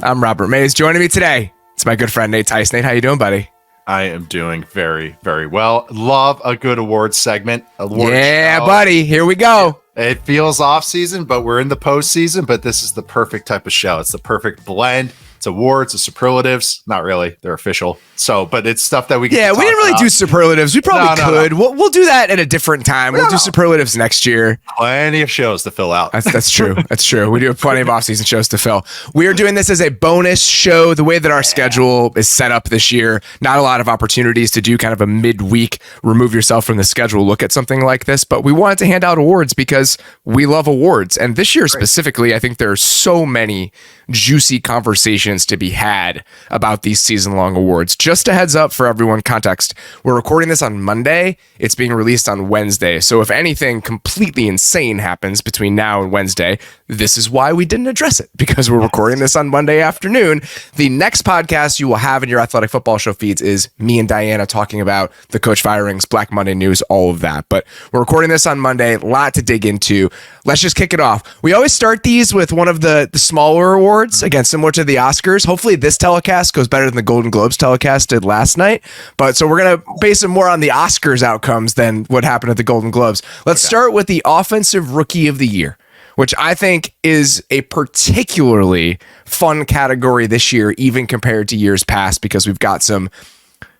I'm Robert Mays. Joining me today, it's my good friend Nate Tice. Nate, how you doing, buddy? I am doing very, very well. Love a good awards segment. Yeah, buddy. Here we go. It feels off season, but we're in the postseason. But this is the perfect type of show. It's the perfect blend. It's awards, it's superlatives. Not really. They're official. So, but it's stuff that we can we didn't really do superlatives. We probably could. No. We'll do that at a different time. We'll do superlatives next year. Plenty of shows to fill out. That's true. That's true. We do have plenty of off-season shows to fill. We are doing this as a bonus show. The way that our schedule is set up this year, not a lot of opportunities to do kind of a midweek, remove yourself from the schedule, look at something like this. But we wanted to hand out awards because we love awards. And this year specifically, I think there are so many juicy conversations to be had about these season-long awards. Just a heads up for everyone, context. We're recording this on Monday. It's being released on Wednesday. So if anything completely insane happens between now and Wednesday, this is why we didn't address it, because we're recording this on Monday afternoon. The next podcast you will have in your Athletic Football Show feeds is me and Diana talking about the coach firings, Black Monday news, all of that. But we're recording this on Monday. A lot to dig into. Let's just kick it off. We always start these with one of the smaller awards, again, similar to the Oscars. Hopefully this telecast goes better than the Golden Globes telecast did last night. But so we're going to base it more on the Oscars outcomes than what happened at the Golden Globes. Let's start with the Offensive Rookie of the Year, which I think is a particularly fun category this year, even compared to years past, because we've got some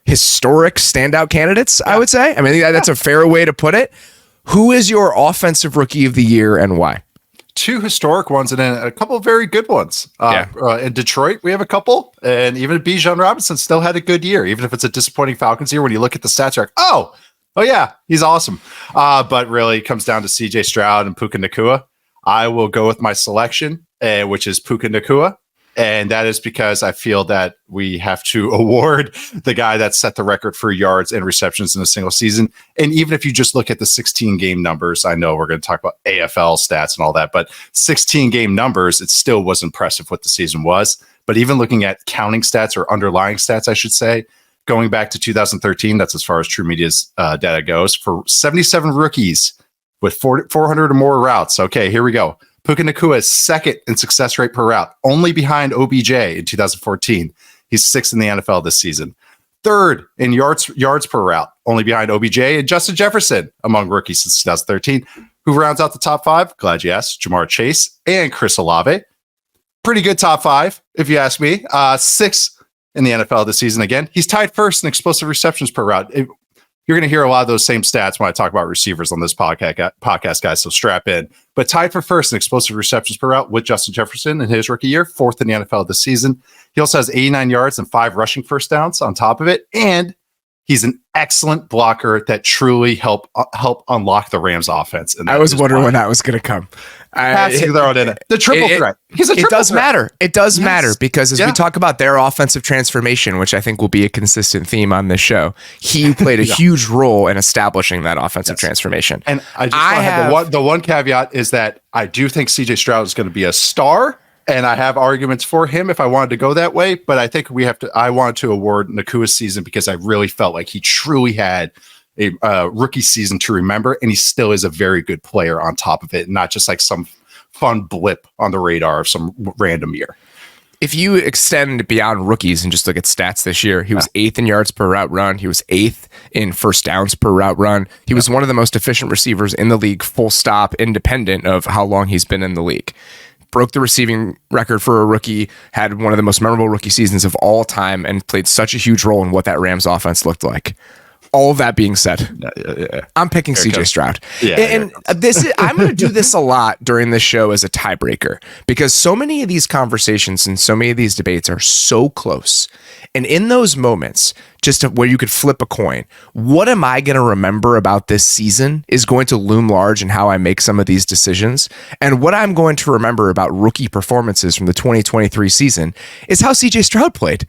historic standout candidates, I would say. I mean, that's a fair way to put it. Who is your Offensive Rookie of the Year and why? Two historic ones and then a couple of very good ones. In Detroit, we have a couple, and even Bijan Robinson still had a good year, even if it's a disappointing Falcons year. When you look at the stats, you're like, oh yeah, he's awesome. But really, it comes down to CJ Stroud and Puka Nacua. I will go with my selection, which is Puka Nacua. And that is because I feel that we have to award the guy that set the record for yards and receptions in a single season. And even if you just look at the 16 game numbers, I know we're going to talk about AFL stats and all that, but 16 game numbers, it still was impressive what the season was. But even looking at counting stats or underlying stats, I should say, going back to 2013, that's as far as True Media's data goes, for 77 rookies with 400 or more routes. Okay, here we go. Puka Nacua is second in success rate per route, only behind OBJ in 2014. He's sixth in the NFL this season. Third in yards per route, only behind OBJ and Justin Jefferson among rookies since 2013. Who rounds out the top five? Glad you asked. Jamar Chase and Chris Olave. Pretty good top five, if you ask me. Sixth in the NFL this season again. He's tied first in explosive receptions per route. You're going to hear a lot of those same stats when I talk about receivers on this podcast, guys, so strap in. But tied for first in explosive receptions per route with Justin Jefferson in his rookie year, fourth in the NFL this season. He also has 89 yards and 5 rushing first downs on top of it. And he's an excellent blocker that truly help unlock the Rams offense. And I was wondering when that was going to come. The triple threat. It does matter. It does matter because as we talk about their offensive transformation, which I think will be a consistent theme on this show, he played a huge role in establishing that offensive transformation. And I just have the one caveat is that I do think CJ Stroud is going to be a star. And I have arguments for him if I wanted to go that way, but I think I wanted to award Nacua's season because I really felt like he truly had a rookie season to remember, and he still is a very good player on top of it, not just like some fun blip on the radar of some random year. If you extend beyond rookies and just look at stats this year, he was 8th in yards per route run. He was 8th in first downs per route run. He was one of the most efficient receivers in the league, full stop, independent of how long he's been in the league. Broke the receiving record for a rookie, had one of the most memorable rookie seasons of all time, and played such a huge role in what that Rams offense looked like. All of that being said, I'm picking CJ Stroud. I'm going to do this a lot during this show as a tiebreaker because so many of these conversations and so many of these debates are so close. And in those moments, just where you could flip a coin, what am I going to remember about this season is going to loom large in how I make some of these decisions. And what I'm going to remember about rookie performances from the 2023 season is how CJ Stroud played.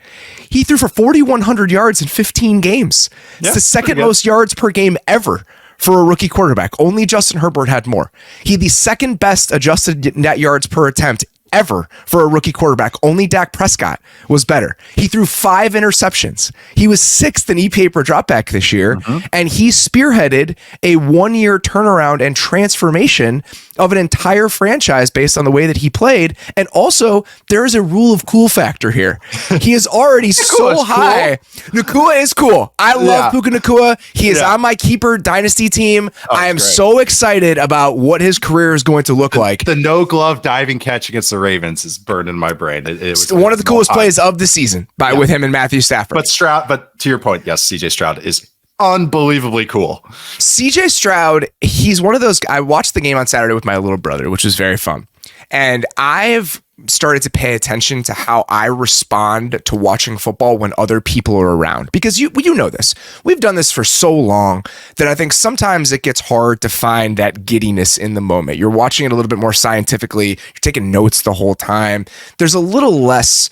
He threw for 4,100 yards in 15 games. It's the second most yards per game ever for a rookie quarterback. Only Justin Herbert had more. He had the second best adjusted net yards per attempt ever for a rookie quarterback. Only Dak Prescott was better. He threw 5 interceptions. He was 6th in EPA per dropback this year, and he spearheaded a 1-year turnaround and transformation of an entire franchise based on the way that he played. And also, there is a rule of cool factor here. He is already so high. Cool. Nacua is cool. I love Puka Nacua. He is on my keeper dynasty team. I am so excited about what his career is going to look like. The no-glove diving catch against the Ravens is burned in my brain. It was one of the coolest plays of the season with him and Matthew Stafford. But to your point, yes, CJ Stroud is unbelievably cool. CJ Stroud, he's one of those. I watched the game on Saturday with my little brother, which was very fun. And I've started to pay attention to how I respond to watching football when other people are around. Because you know this. We've done this for so long that I think sometimes it gets hard to find that giddiness in the moment. You're watching it a little bit more scientifically. You're taking notes the whole time. There's a little less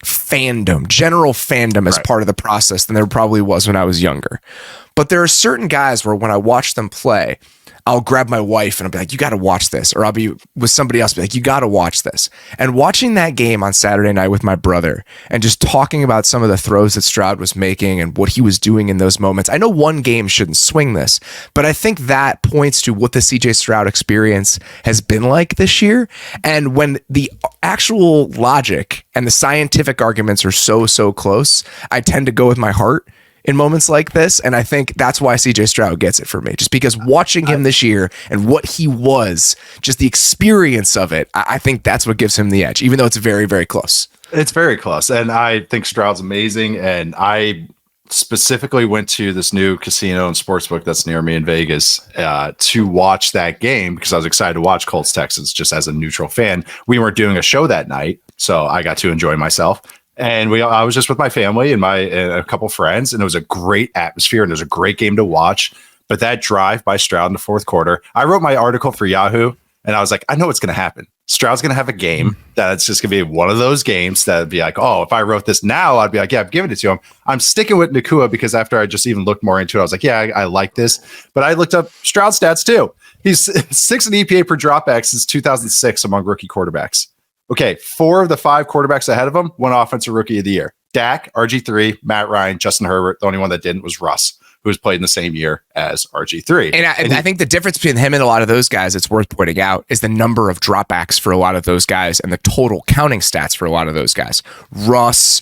general fandom as part of the process than there probably was when I was younger. But there are certain guys where when I watch them play, I'll grab my wife and I'll be like, you got to watch this. Or I'll be with somebody else, be like, you got to watch this. And watching that game on Saturday night with my brother and just talking about some of the throws that Stroud was making and what he was doing in those moments. I know one game shouldn't swing this, but I think that points to what the CJ Stroud experience has been like this year. And when the actual logic and the scientific arguments are so close, I tend to go with my heart in moments like this. And I think that's why CJ Stroud gets it for me, just because watching him this year and what he was, just the experience of it, I think that's what gives him the edge, even though it's very, very close. It's very close. And I think Stroud's amazing. And I specifically went to this new casino and sportsbook that's near me in Vegas to watch that game because I was excited to watch Colts Texans just as a neutral fan. We weren't doing a show that night, so I got to enjoy myself. And I was just with my family and a couple friends, and it was a great atmosphere and it was a great game to watch. But that drive by Stroud in the fourth quarter, I wrote my article for Yahoo, and I was like, I know what's going to happen. Stroud's going to have a game that's just going to be one of those games that'd be like, oh, if I wrote this now, I'd be like, yeah, I'm giving it to him. I'm sticking with Nacua because after I just even looked more into it, I was like, yeah, I like this. But I looked up Stroud stats too. He's 6th in EPA per dropback since 2006 among rookie quarterbacks. Okay, 4 of the 5 quarterbacks ahead of him won Offensive Rookie of the Year. Dak, RG3, Matt Ryan, Justin Herbert. The only one that didn't was Russ, who was played in the same year as RG3. And I think the difference between him and a lot of those guys, it's worth pointing out, is the number of dropbacks for a lot of those guys and the total counting stats for a lot of those guys. Russ,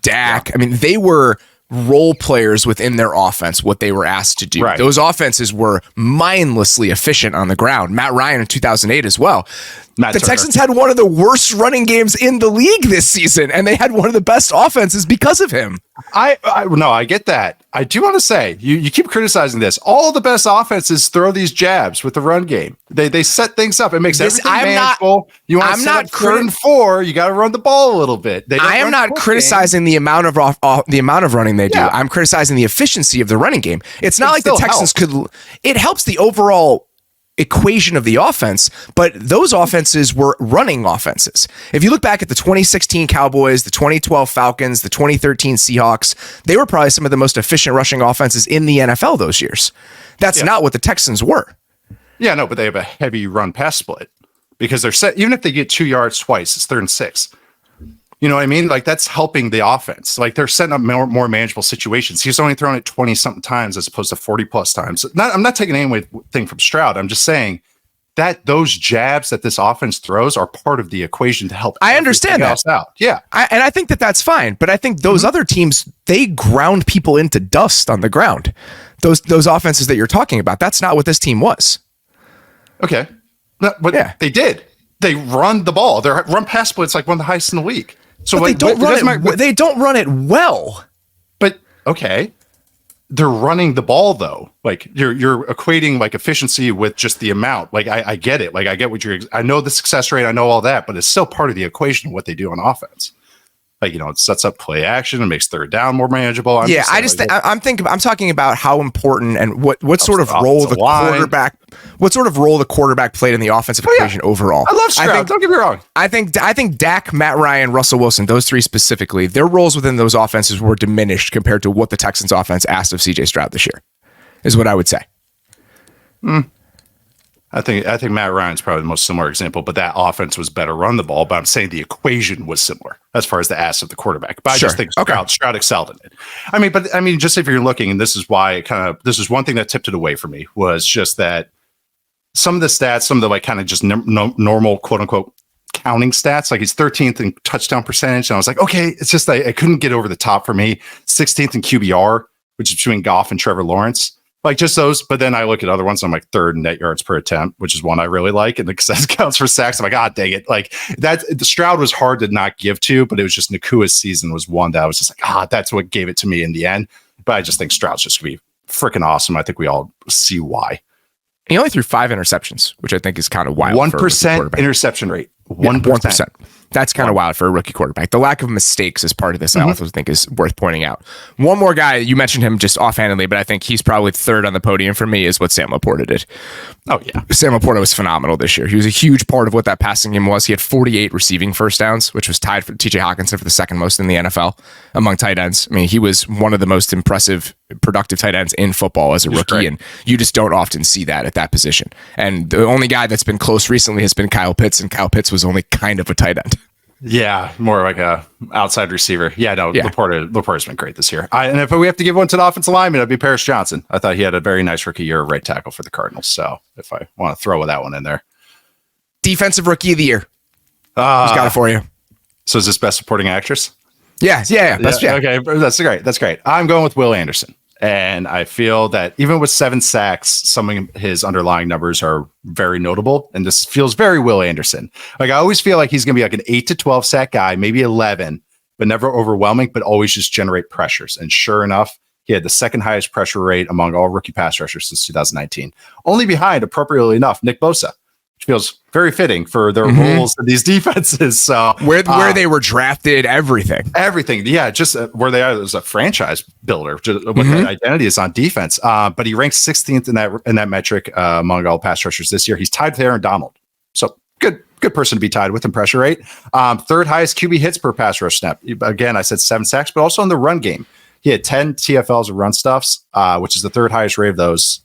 Dak, I mean, they were role players within their offense, what they were asked to do. Right. Those offenses were mindlessly efficient on the ground. Matt Ryan in 2008 as well. The Texans had one of the worst running games in the league this season, and they had one of the best offenses because of him. I get that. I do want to say, you keep criticizing this. All the best offenses throw these jabs with the run game. They set things up. It makes everything manageable. You want to set up 3rd and 4, you got to run the ball a little bit. I am not criticizing the amount of running they do. Yeah. I'm criticizing the efficiency of the running game. It's not like the Texans it helps the overall equation of the offense, but those offenses were running offenses. If you look back at the 2016 Cowboys, the 2012 Falcons, the 2013 Seahawks, they were probably some of the most efficient rushing offenses in the NFL those years. That's not what the Texans were. Yeah, no, but they have a heavy run pass split because they're set. Even if they get 2 yards twice, it's 3rd and 6. You know what I mean? Like that's helping the offense. Like they're setting up more manageable situations. He's only thrown it 20 something times as opposed to 40 plus times. I'm not taking anything from Stroud. I'm just saying that those jabs that this offense throws are part of the equation to help. I understand that out. Yeah. And I think that's fine. But I think those other teams, they ground people into dust on the ground. Those offenses that you're talking about, that's not what this team was. Okay. But they did. They run the ball. Their run pass split's like one of the highest in the league. So but they don't run it well. But okay, they're running the ball though. Like you're equating like efficiency with just the amount. Like I get it. Like I get I know the success rate. I know all that, but it's still part of the equation of what they do on offense. Like, it sets up play action and makes 3rd down more manageable. I'm talking about how important and what sort of role the quarterback played in the offensive equation overall. I love Stroud. Don't get me wrong. I think Dak, Matt Ryan, Russell Wilson, those 3 specifically, their roles within those offenses were diminished compared to what the Texans offense asked of CJ Stroud this year, is what I would say. I think Matt Ryan's probably the most similar example, but that offense was better run the ball. But I'm saying the equation was similar as far as the ass of the quarterback. But I just think Stroud excelled in it. I mean, just if you're looking, and this is why this is one thing that tipped it away for me, was just that some of the stats, some of the like kind of just normal quote unquote counting stats, like he's 13th in touchdown percentage. And I was like, okay, it's just I couldn't get over the top for me. 16th in QBR, which is between Goff and Trevor Lawrence. Like just those, but then I look at other ones. I'm like third in net yards per attempt, which is one I really like, and because that counts for sacks, I'm like, God dang it! Like that, the Stroud was hard to not give to, but it was just Nacua's season was one that I was just like, that's what gave it to me in the end. But I just think Stroud's just gonna be freaking awesome. I think we all see why. He only threw 5 interceptions, which I think is kind of wild. 1% interception rate. 1%. That's kind of wild for a rookie quarterback. The lack of mistakes is part of this. I also think is worth pointing out. One more guy, you mentioned him just offhandedly, but I think he's probably third on the podium for me is what Sam Laporta did. Oh, yeah. Sam Laporta was phenomenal this year. He was a huge part of what that passing game was. He had 48 receiving first downs, which was tied for TJ Hawkinson for the second most in the NFL among tight ends. I mean, he was one of the most impressive, productive tight ends in football as a rookie, and you just don't often see that at that position. And the only guy that's been close recently has been Kyle Pitts, and Kyle Pitts was only kind of a tight end. Yeah, more like a outside receiver. Laporta's been great this year. And if we have to give one to the offensive lineman, it'd be Paris Johnson. I thought he had a very nice rookie year right tackle for the Cardinals. So if I want to throw that one in there. Defensive rookie of the year. Who's got it for you? So is this best supporting actress? Yeah. Okay, that's great. I'm going with Will Anderson. And I feel that even with 7 sacks, some of his underlying numbers are very notable. And this feels very Will Anderson. Like I always feel like he's going to be like an 8 to 12 sack guy, maybe 11, but never overwhelming, but always just generate pressures. And sure enough, he had the second highest pressure rate among all rookie pass rushers since 2019, only behind, appropriately enough, Nick Bosa, which feels very fitting for their roles in these defenses. So where they were drafted, everything. Yeah. Just where they are as a franchise builder, just what their identity is on defense. But he ranks 16th in that metric among all pass rushers this year. He's tied with Aaron Donald. So good person to be tied with in pressure rate. Third highest QB hits per pass rush snap. Again, I said 7 sacks, but also in the run game. He had 10 TFLs of run stuffs, which is the third highest rate of those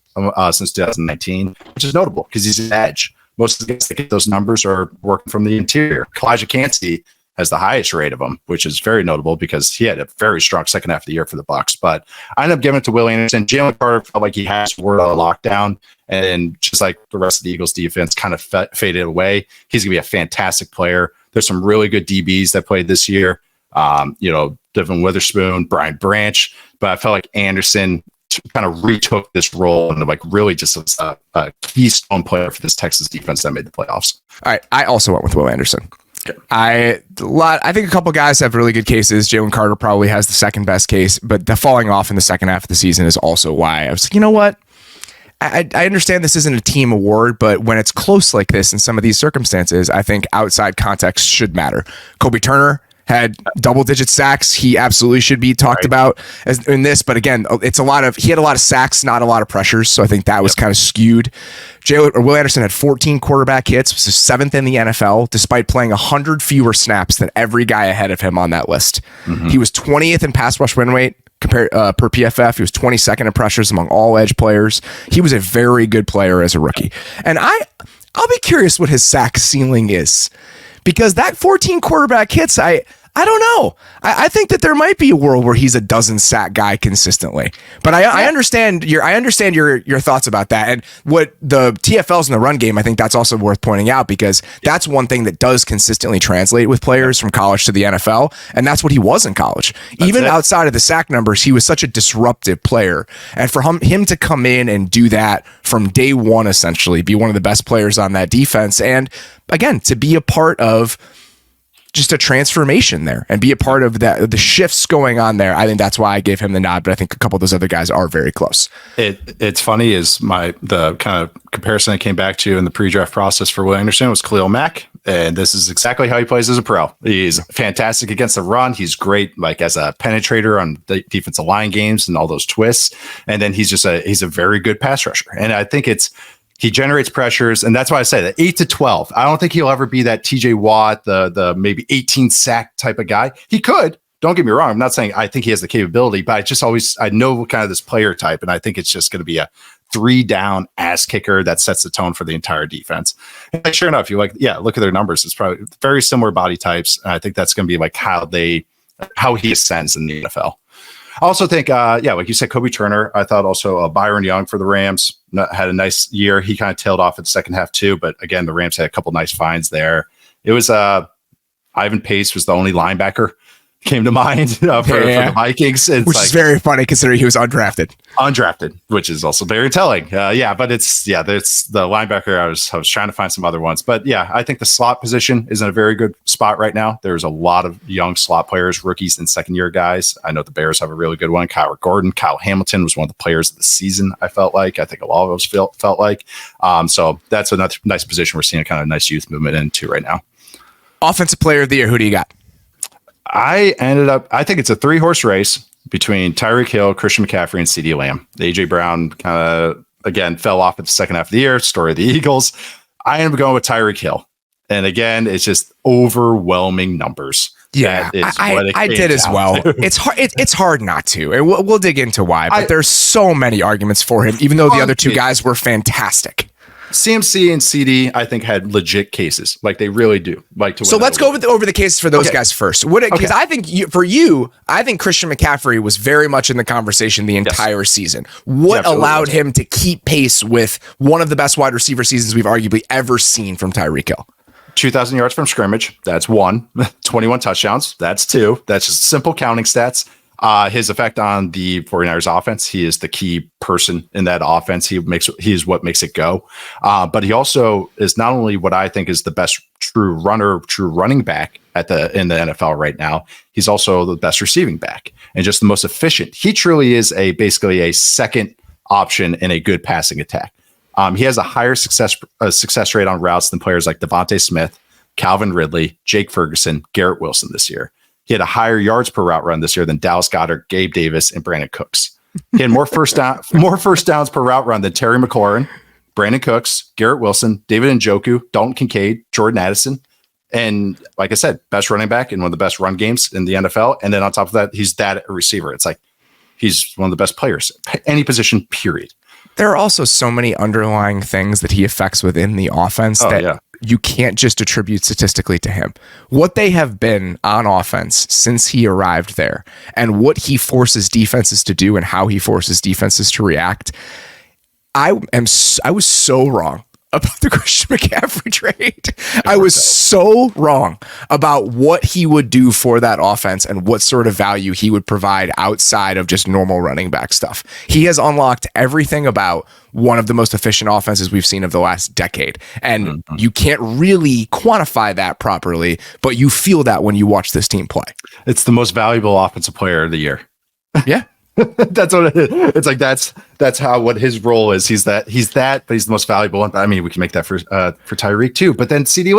since 2019, which is notable because he's an edge. Most of the guys that get those numbers are working from the interior. Kalijah Kancey has the highest rate of them, which is very notable because he had a very strong second half of the year for the Bucs. But I ended up giving it to Will Anderson. Jalen Carter felt like he has word on lockdown, and just like the rest of the Eagles defense kind of faded away. He's going to be a fantastic player. There's some really good DBs that played this year. Devin Witherspoon, Brian Branch, but I felt like Anderson kind of retook this role and like really just was a keystone player for this Texas defense that made the playoffs. All right. I also went with Will Anderson. Okay. I think a couple guys have really good cases. Jalen Carter probably has the second best case, but the falling off in the second half of the season is also why I was like, you know what? I understand this isn't a team award, but when it's close like this in some of these circumstances, I think outside context should matter. Kobe Turner had double-digit sacks. He absolutely should be talked about as in this. But again, he had a lot of sacks, not a lot of pressures. So I think that was kind of skewed. Will Anderson had 14 quarterback hits, was 7th in the NFL, despite playing 100 fewer snaps than every guy ahead of him on that list. He was 20th in pass rush win rate per PFF. He was 22nd in pressures among all edge players. He was a very good player as a rookie. And I'll be curious what his sack ceiling is. Because that 14 quarterback hits, I don't know. I think that there might be a world where he's a dozen sack guy consistently. But I understand your thoughts about that. And what the TFLs in the run game, I think that's also worth pointing out because that's one thing that does consistently translate with players from college to the NFL. And that's what he was in college. Even outside of the sack numbers, he was such a disruptive player. And for him to come in and do that from day one, essentially, be one of the best players on that defense. And again, to be a part of just a transformation there and be a part of that, the shifts going on there. I think that's why I gave him the nod, but I think a couple of those other guys are very close. It's funny is the kind of comparison I came back to in the pre-draft process for Will Anderson was Khalil Mack. And this is exactly how he plays as a pro. He's fantastic against the run. He's great, like as a penetrator on the defensive line games and all those twists. And then he's a very good pass rusher. And I think he generates pressures, and that's why I say that 8 to 12. I don't think he'll ever be that TJ Watt, the maybe 18 sack type of guy. He could. Don't get me wrong. I'm not saying I think he has the capability, but I know kind of this player type, and I think it's just going to be 3 down ass kicker that sets the tone for the entire defense. And like, sure enough, look at their numbers. It's probably very similar body types. And I think that's going to be like how he ascends in the NFL. I also think, like you said, Kobe Turner. I thought also Byron Young for the Rams had a nice year. He kind of tailed off in the second half too. But again, the Rams had a couple nice finds there. It was Ivan Pace was the only linebacker came to mind for the Vikings. Which is very funny considering he was undrafted, which is also very telling. But it's the linebacker. I was trying to find some other ones, but I think the slot position is in a very good spot right now. There's a lot of young slot players, rookies and second year guys. I know the Bears have a really good one. Kyle Hamilton was one of the players of the season. I think a lot of us felt like, so that's another nice position. We're seeing a kind of nice youth movement into right now. Offensive player of the year. Who do you got? I think it's a 3-horse race between Tyreek Hill, Christian McCaffrey, and CeeDee Lamb. AJ Brown kind of, again, fell off at the second half of the year. Story of the Eagles. I am going with Tyreek Hill. And again, it's just overwhelming numbers. Yeah, I did as well. It's hard not to. And we'll dig into why. But there's so many arguments for him, even though the other two guys were fantastic. CMC and CD, I think, had legit cases. Like they really do. So let's go over the cases for those guys first. Because I think I think Christian McCaffrey was very much in the conversation the entire season. What allowed him to keep pace with one of the best wide receiver seasons we've arguably ever seen from Tyreek Hill? 2,000 yards from scrimmage. That's 1. 21 touchdowns. That's 2. That's just simple counting stats. His effect on the 49ers offense, he is the key person in that offense. He is what makes it go. But he also is not only what I think is the best true running back in the NFL right now, he's also the best receiving back and just the most efficient. He truly is basically a second option in a good passing attack. He has a higher success rate on routes than players like Devontae Smith, Calvin Ridley, Jake Ferguson, Garrett Wilson this year. He had a higher yards per route run this year than Dallas Goedert, Gabe Davis, and Brandon Cooks. He had more first downs per route run than Terry McLaurin, Brandon Cooks, Garrett Wilson, David Njoku, Dalton Kincaid, Jordan Addison. And like I said, best running back in one of the best run games in the NFL. And then on top of that, he's that receiver. It's like he's one of the best players, any position, period. There are also so many underlying things that he affects within the offense you can't just attribute statistically to him. What they have been on offense since he arrived there and what he forces defenses to do and how he forces defenses to react. I was so wrong about the Christian McCaffrey trade. I was so wrong about what he would do for that offense and what sort of value he would provide outside of just normal running back stuff. He has unlocked everything about one of the most efficient offenses we've seen of the last decade. And you can't really quantify that properly, but you feel that when you watch this team play. It's the most valuable offensive player of the year. Yeah. That's what it is. It's like that's how what his role is. He's that, but he's the most valuable one. I mean, we can make that for Tyreek too. But then CeeDee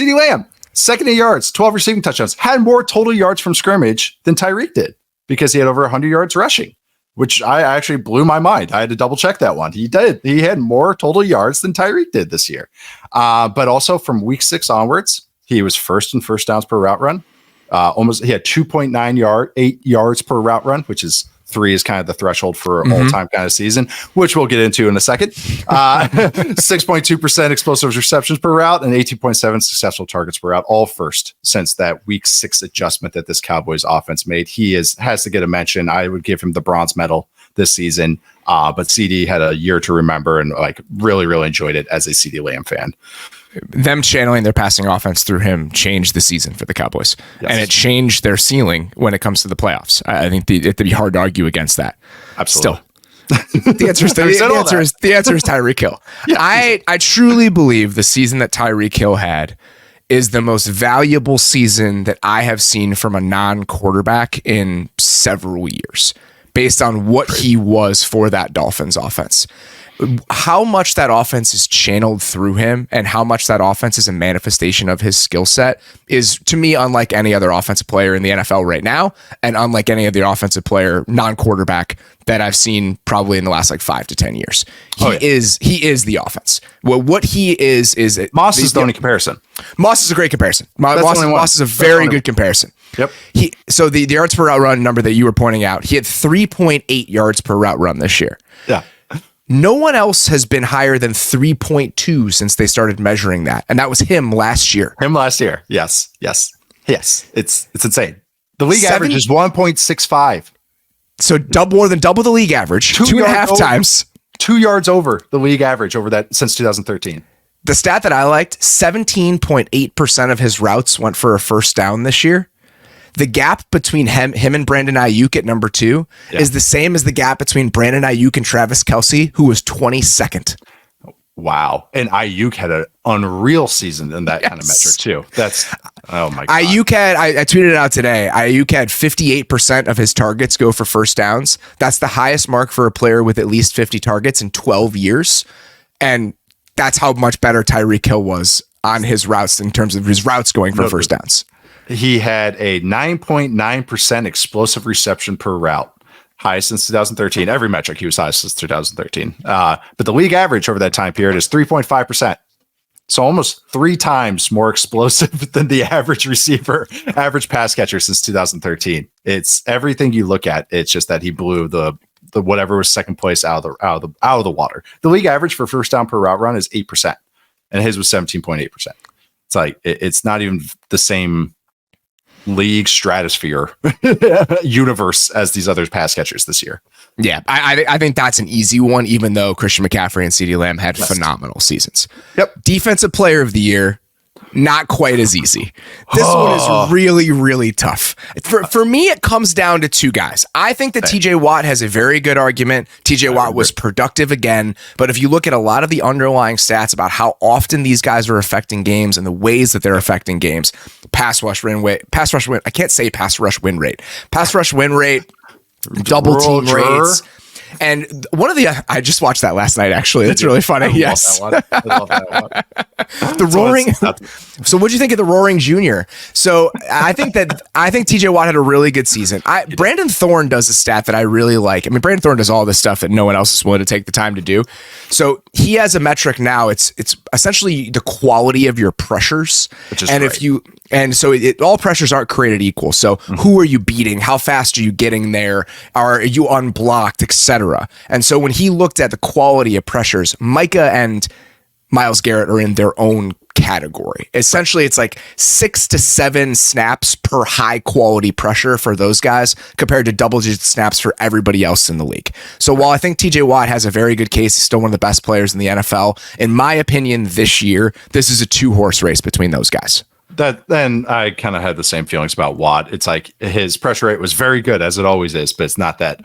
Lamb, second in yards, 12 receiving touchdowns, had more total yards from scrimmage than Tyreek did because he had over 100 yards rushing, which I actually blew my mind. I had to double check that one. He did. He had more total yards than Tyreek did this year. But also from week 6 onwards, he was first in first downs per route run. He had 2.8 yards per route run, which is 3 is kind of the threshold for all-time kind of season, which we'll get into in a second. 6.2% explosive receptions per route and 18.7 successful targets per route, all first since that week 6 adjustment that this Cowboys offense made. He has to get a mention. I would give him the bronze medal this season. But CD had a year to remember and really, really enjoyed it as a CeeDee Lamb fan. Them channeling their passing offense through him changed the season for the Cowboys. Yes. And it changed their ceiling when it comes to the playoffs. I think it'd be hard to argue against that. Absolutely. Still, the answer is Tyreek Hill. Yeah. I truly believe the season that Tyreek Hill had is the most valuable season that I have seen from a non-quarterback in several years, based on what he was for that Dolphins offense. How much that offense is channeled through him and how much that offense is a manifestation of his skill set is, to me, unlike any other offensive player in the NFL right now and unlike any other offensive player, non-quarterback, that I've seen probably in the last 5 to 10 years. He is the offense. Well, what he is Moss is the only comparison. Moss is a great comparison. Moss is a very good comparison. Yep. So the yards per route run number that you were pointing out, he had 3.8 yards per route run this year. Yeah. No one else has been higher than 3.2 since they started measuring that. And that was him last year. Yes. It's insane. The league average is 1.65. So more than double the league average, 2.5 times. 2 yards over the league average over that since 2013. The stat that I liked, 17.8% of his routes went for a first down this year. The gap between him and Brandon Ayuk at number 2 is the same as the gap between Brandon Ayuk and Travis Kelce, who was 22nd. Wow. And Ayuk had an unreal season in that kind of metric too. That's, oh my God. Ayuk had, I tweeted it out today, Ayuk had 58% of his targets go for first downs. That's the highest mark for a player with at least 50 targets in 12 years. And that's how much better Tyreek Hill was on his routes in terms of his routes going for first downs. He had a 9.9% explosive reception per route, highest since 2013. Every metric he was highest since 2013. But the league average over that time period is 3.5%. So almost 3 times more explosive than the average receiver, average pass catcher since 2013. It's everything you look at. It's just that he blew the whatever was second place out of the water. The league average for first down per route run is 8%, and his was 17.8%. It's like it's not even the same league stratosphere universe as these other pass catchers this year. Yeah, I think that's an easy one, even though Christian McCaffrey and CeeDee Lamb had phenomenal seasons. Yep. Defensive player of the year, not quite as easy. This one is really, really tough. For me, it comes down to 2 guys. I think that TJ Watt has a very good argument. TJ Watt was productive again, but if you look at a lot of the underlying stats about how often these guys are affecting games and the ways that they're affecting games, pass rush win rate, double team rates. And one of the, I just watched that last night, actually. That's really funny. Yes. I love that one. The Roaring. So what'd you think of the Roaring Junior? So I think TJ Watt had a really good season. Brandon Thorne does a stat that I really like. I mean, Brandon Thorne does all this stuff that no one else is willing to take the time to do. So he has a metric now. It's essentially the quality of your pressures. Which is and great. All pressures aren't created equal. So who are you beating? How fast are you getting there? Are you unblocked, etc.? And so when he looked at the quality of pressures, Micah and Myles Garrett are in their own category. Essentially, it's like 6 to 7 snaps per high quality pressure for those guys compared to double-digit snaps for everybody else in the league. So while I think TJ Watt has a very good case, he's still one of the best players in the NFL. In my opinion, this year, this is a 2-horse race between those guys. Then I kind of had the same feelings about Watt. It's like his pressure rate was very good, as it always is, but it's not that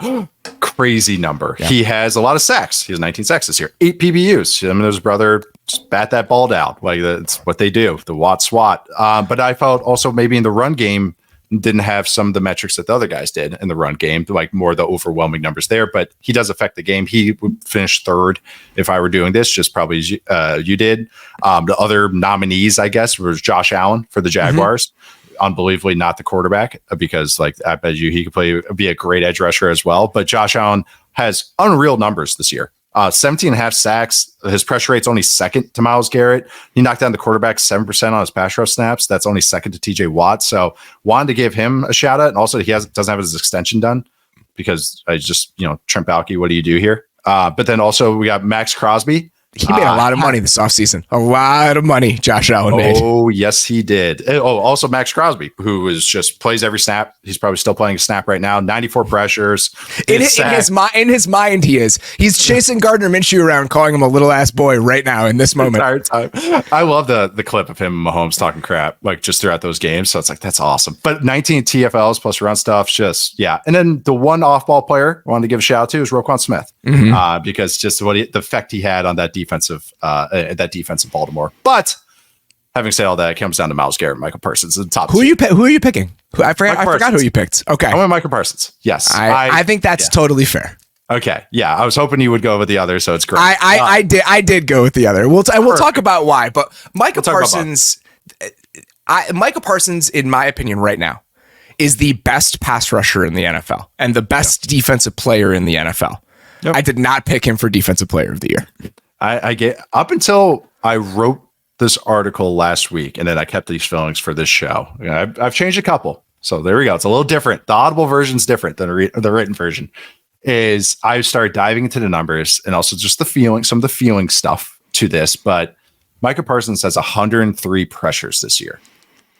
crazy number. Yeah. He has a lot of sacks. He has 19 sacks this year, 8 PBUs. Him and his brother just bat that ball down. Like that's what they do, the Watt SWAT. But I felt also maybe in the run game didn't have some of the metrics that the other guys did in the run game, like more the overwhelming numbers there, but he does affect the game. He would finish 3rd if I were doing this, just probably as you did. The other nominees, I guess, was Josh Allen for the Jaguars. Unbelievably not the quarterback, because like I bet you he could be a great edge rusher as well. But Josh Allen has unreal numbers this year. 17 and a half sacks. His pressure rate's only 2nd to Myles Garrett. He knocked down the quarterback 7% on his pass rush snaps. That's only 2nd to TJ Watt. So wanted to give him a shout out. And also he doesn't have his extension done because I just, Trent Baalke, what do you do here? But then also we got Max Crosby. He made a lot of money this offseason. A lot of money Josh Allen made. Oh, yes, he did. Oh, also Max Crosby, who is just plays every snap. He's probably still playing a snap right now. 94 pressures. In his mind, he is. He's chasing Gardner Minshew around, calling him a little ass boy right now in this moment. Entire time. I love the clip of him and Mahomes talking crap, like just throughout those games. So it's like, that's awesome. But 19 TFLs plus run stuff, just, yeah. And then the one off-ball player I wanted to give a shout out to is Roquan Smith, because just the effect he had on that defensive Baltimore. But having said all that, it comes down to Myles Garrett and Micah Parsons in the top. Who are you picking? I forgot who you picked. Okay, I went Micah Parsons. Yes, I think that's totally fair. Okay, yeah, I was hoping you would go with the other, so it's great. I did go with the other. We'll talk about why, but Micah Parsons, in my opinion, right now, is the best pass rusher in the NFL and the best defensive player in the NFL. Yep. I did not pick him for defensive player of the year. I get up until I wrote this article last week, and then I kept these feelings for this show. I've changed a couple, so there we go. It's a little different. The audible version's different than the written version. is I started diving into the numbers and also just some of the feeling stuff to this. But Micah Parsons has 103 pressures this year.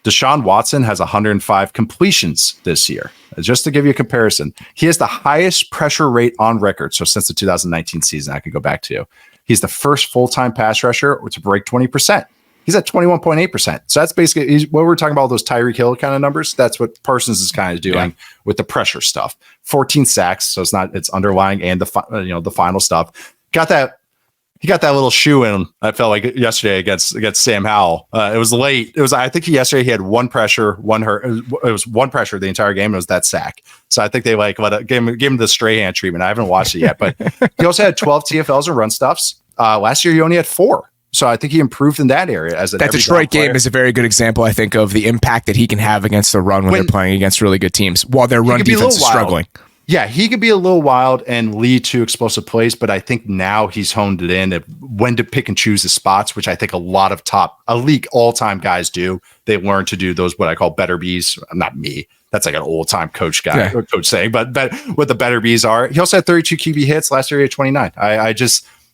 Deshaun Watson has 105 completions this year. Just to give you a comparison, he has the highest pressure rate on record. So since the 2019 season, I could go back to. He's the first full-time pass rusher to break 20%. He's at 21.8%. So that's basically what we're talking about, those Tyreek Hill kind of numbers. That's what Parsons is kind of doing with the pressure stuff. 14 sacks. So it's underlying and the final stuff. He got that little shoe in, I felt like, yesterday against Sam Howell. It was late. I think yesterday he had one pressure, it was one pressure the entire game. It was that sack. So I think they gave him the stray hand treatment. I haven't watched it yet, but he also had 12 TFLs and run stuffs. Last year he only had 4. So I think he improved in that area. That Detroit game is a very good example, I think, of the impact that he can have against the run when they're playing against really good teams while their run defense is struggling. Yeah, he could be a little wild and lead to explosive plays, but I think now he's honed it in when to pick and choose his spots, which I think a lot of top elite all-time guys do. They learn to do those, what I call better bees. Not me. That's like an old-time coach coach saying, but what the better bees are. He also had 32 QB hits. Last year he had 29.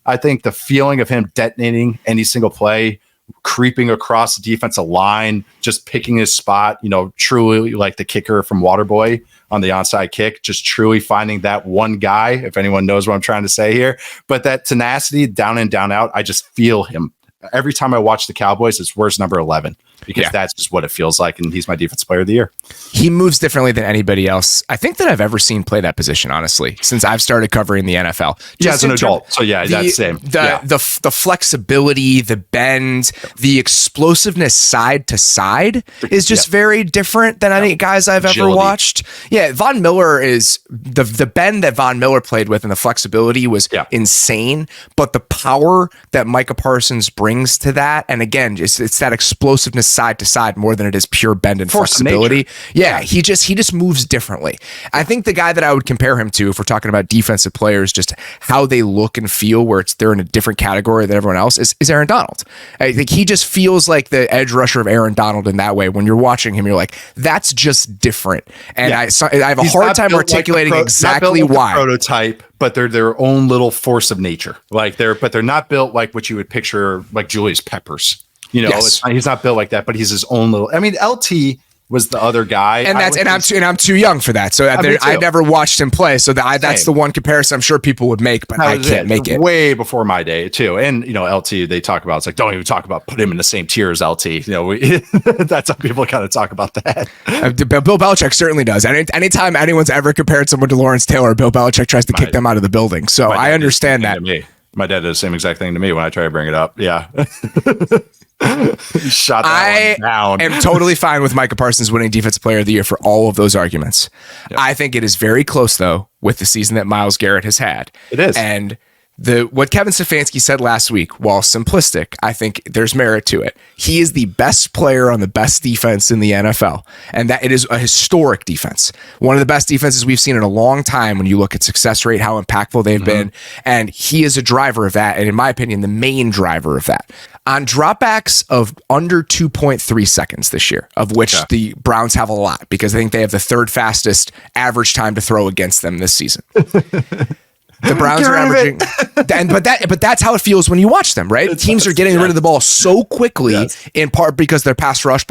I think the feeling of him detonating any single play, creeping across the defensive line, just picking his spot, truly like the kicker from Waterboy on the onside kick, just truly finding that one guy, if anyone knows what I'm trying to say here. But that tenacity, down in, down out, I just feel him. Every time I watch the Cowboys, it's where's number 11, because that's just what it feels like, and he's my defensive player of the year. He moves differently than anybody else I think that I've ever seen play that position, honestly, since I've started covering the NFL. As an adult. So that's same. The flexibility, the bend, the explosiveness side to side is just very different than any guys I've ever watched. Yeah, Von Miller is the bend that Von Miller played with and the flexibility was insane, but the power that Micah Parsons brings to that, and again, it's that explosiveness side to side more than it is pure bend and flexibility. Yeah, he just moves differently. I think the guy that I would compare him to, if we're talking about defensive players, just how they look and feel, where they're in a different category than everyone else, is Aaron Donald. I think he just feels like the edge rusher of Aaron Donald in that way. When you're watching him, you're like, that's just different. And I have a hard time articulating exactly why. Prototype, but they're their own little force of nature. They're not built like what you would picture like Julius Peppers. He's not built like that, but he's his own little. I mean, LT was the other guy, and I'm too young for that. So I never watched him play. So that's the one comparison I'm sure people would make, but I can't make it. Way before my day too. And LT, they talk about, it's like, don't even talk about put him in the same tier as LT. That's how people kind of talk about that. Bill Belichick certainly does. Anytime anyone's ever compared someone to Lawrence Taylor, Bill Belichick tries to kick them out of the building. So I understand that. My dad did the same exact thing to me when I try to bring it up. Yeah. Shot that one down. I am totally fine with Micah Parsons winning Defensive Player of the Year for all of those arguments. Yep. I think it is very close, though, with the season that Myles Garrett has had. It is. And what Kevin Stefanski said last week, while simplistic, I think there's merit to it. He is the best player on the best defense in the NFL, and that it is a historic defense. One of the best defenses we've seen in a long time when you look at success rate, how impactful they've been, and he is a driver of that, and in my opinion, the main driver of that. On dropbacks of under 2.3 seconds this year, of which the Browns have a lot, because I think they have the third fastest average time to throw against them this season. The Browns are averaging, but that's how it feels when you watch them, right? Teams are getting rid of the ball so quickly, in part because they're pass rush,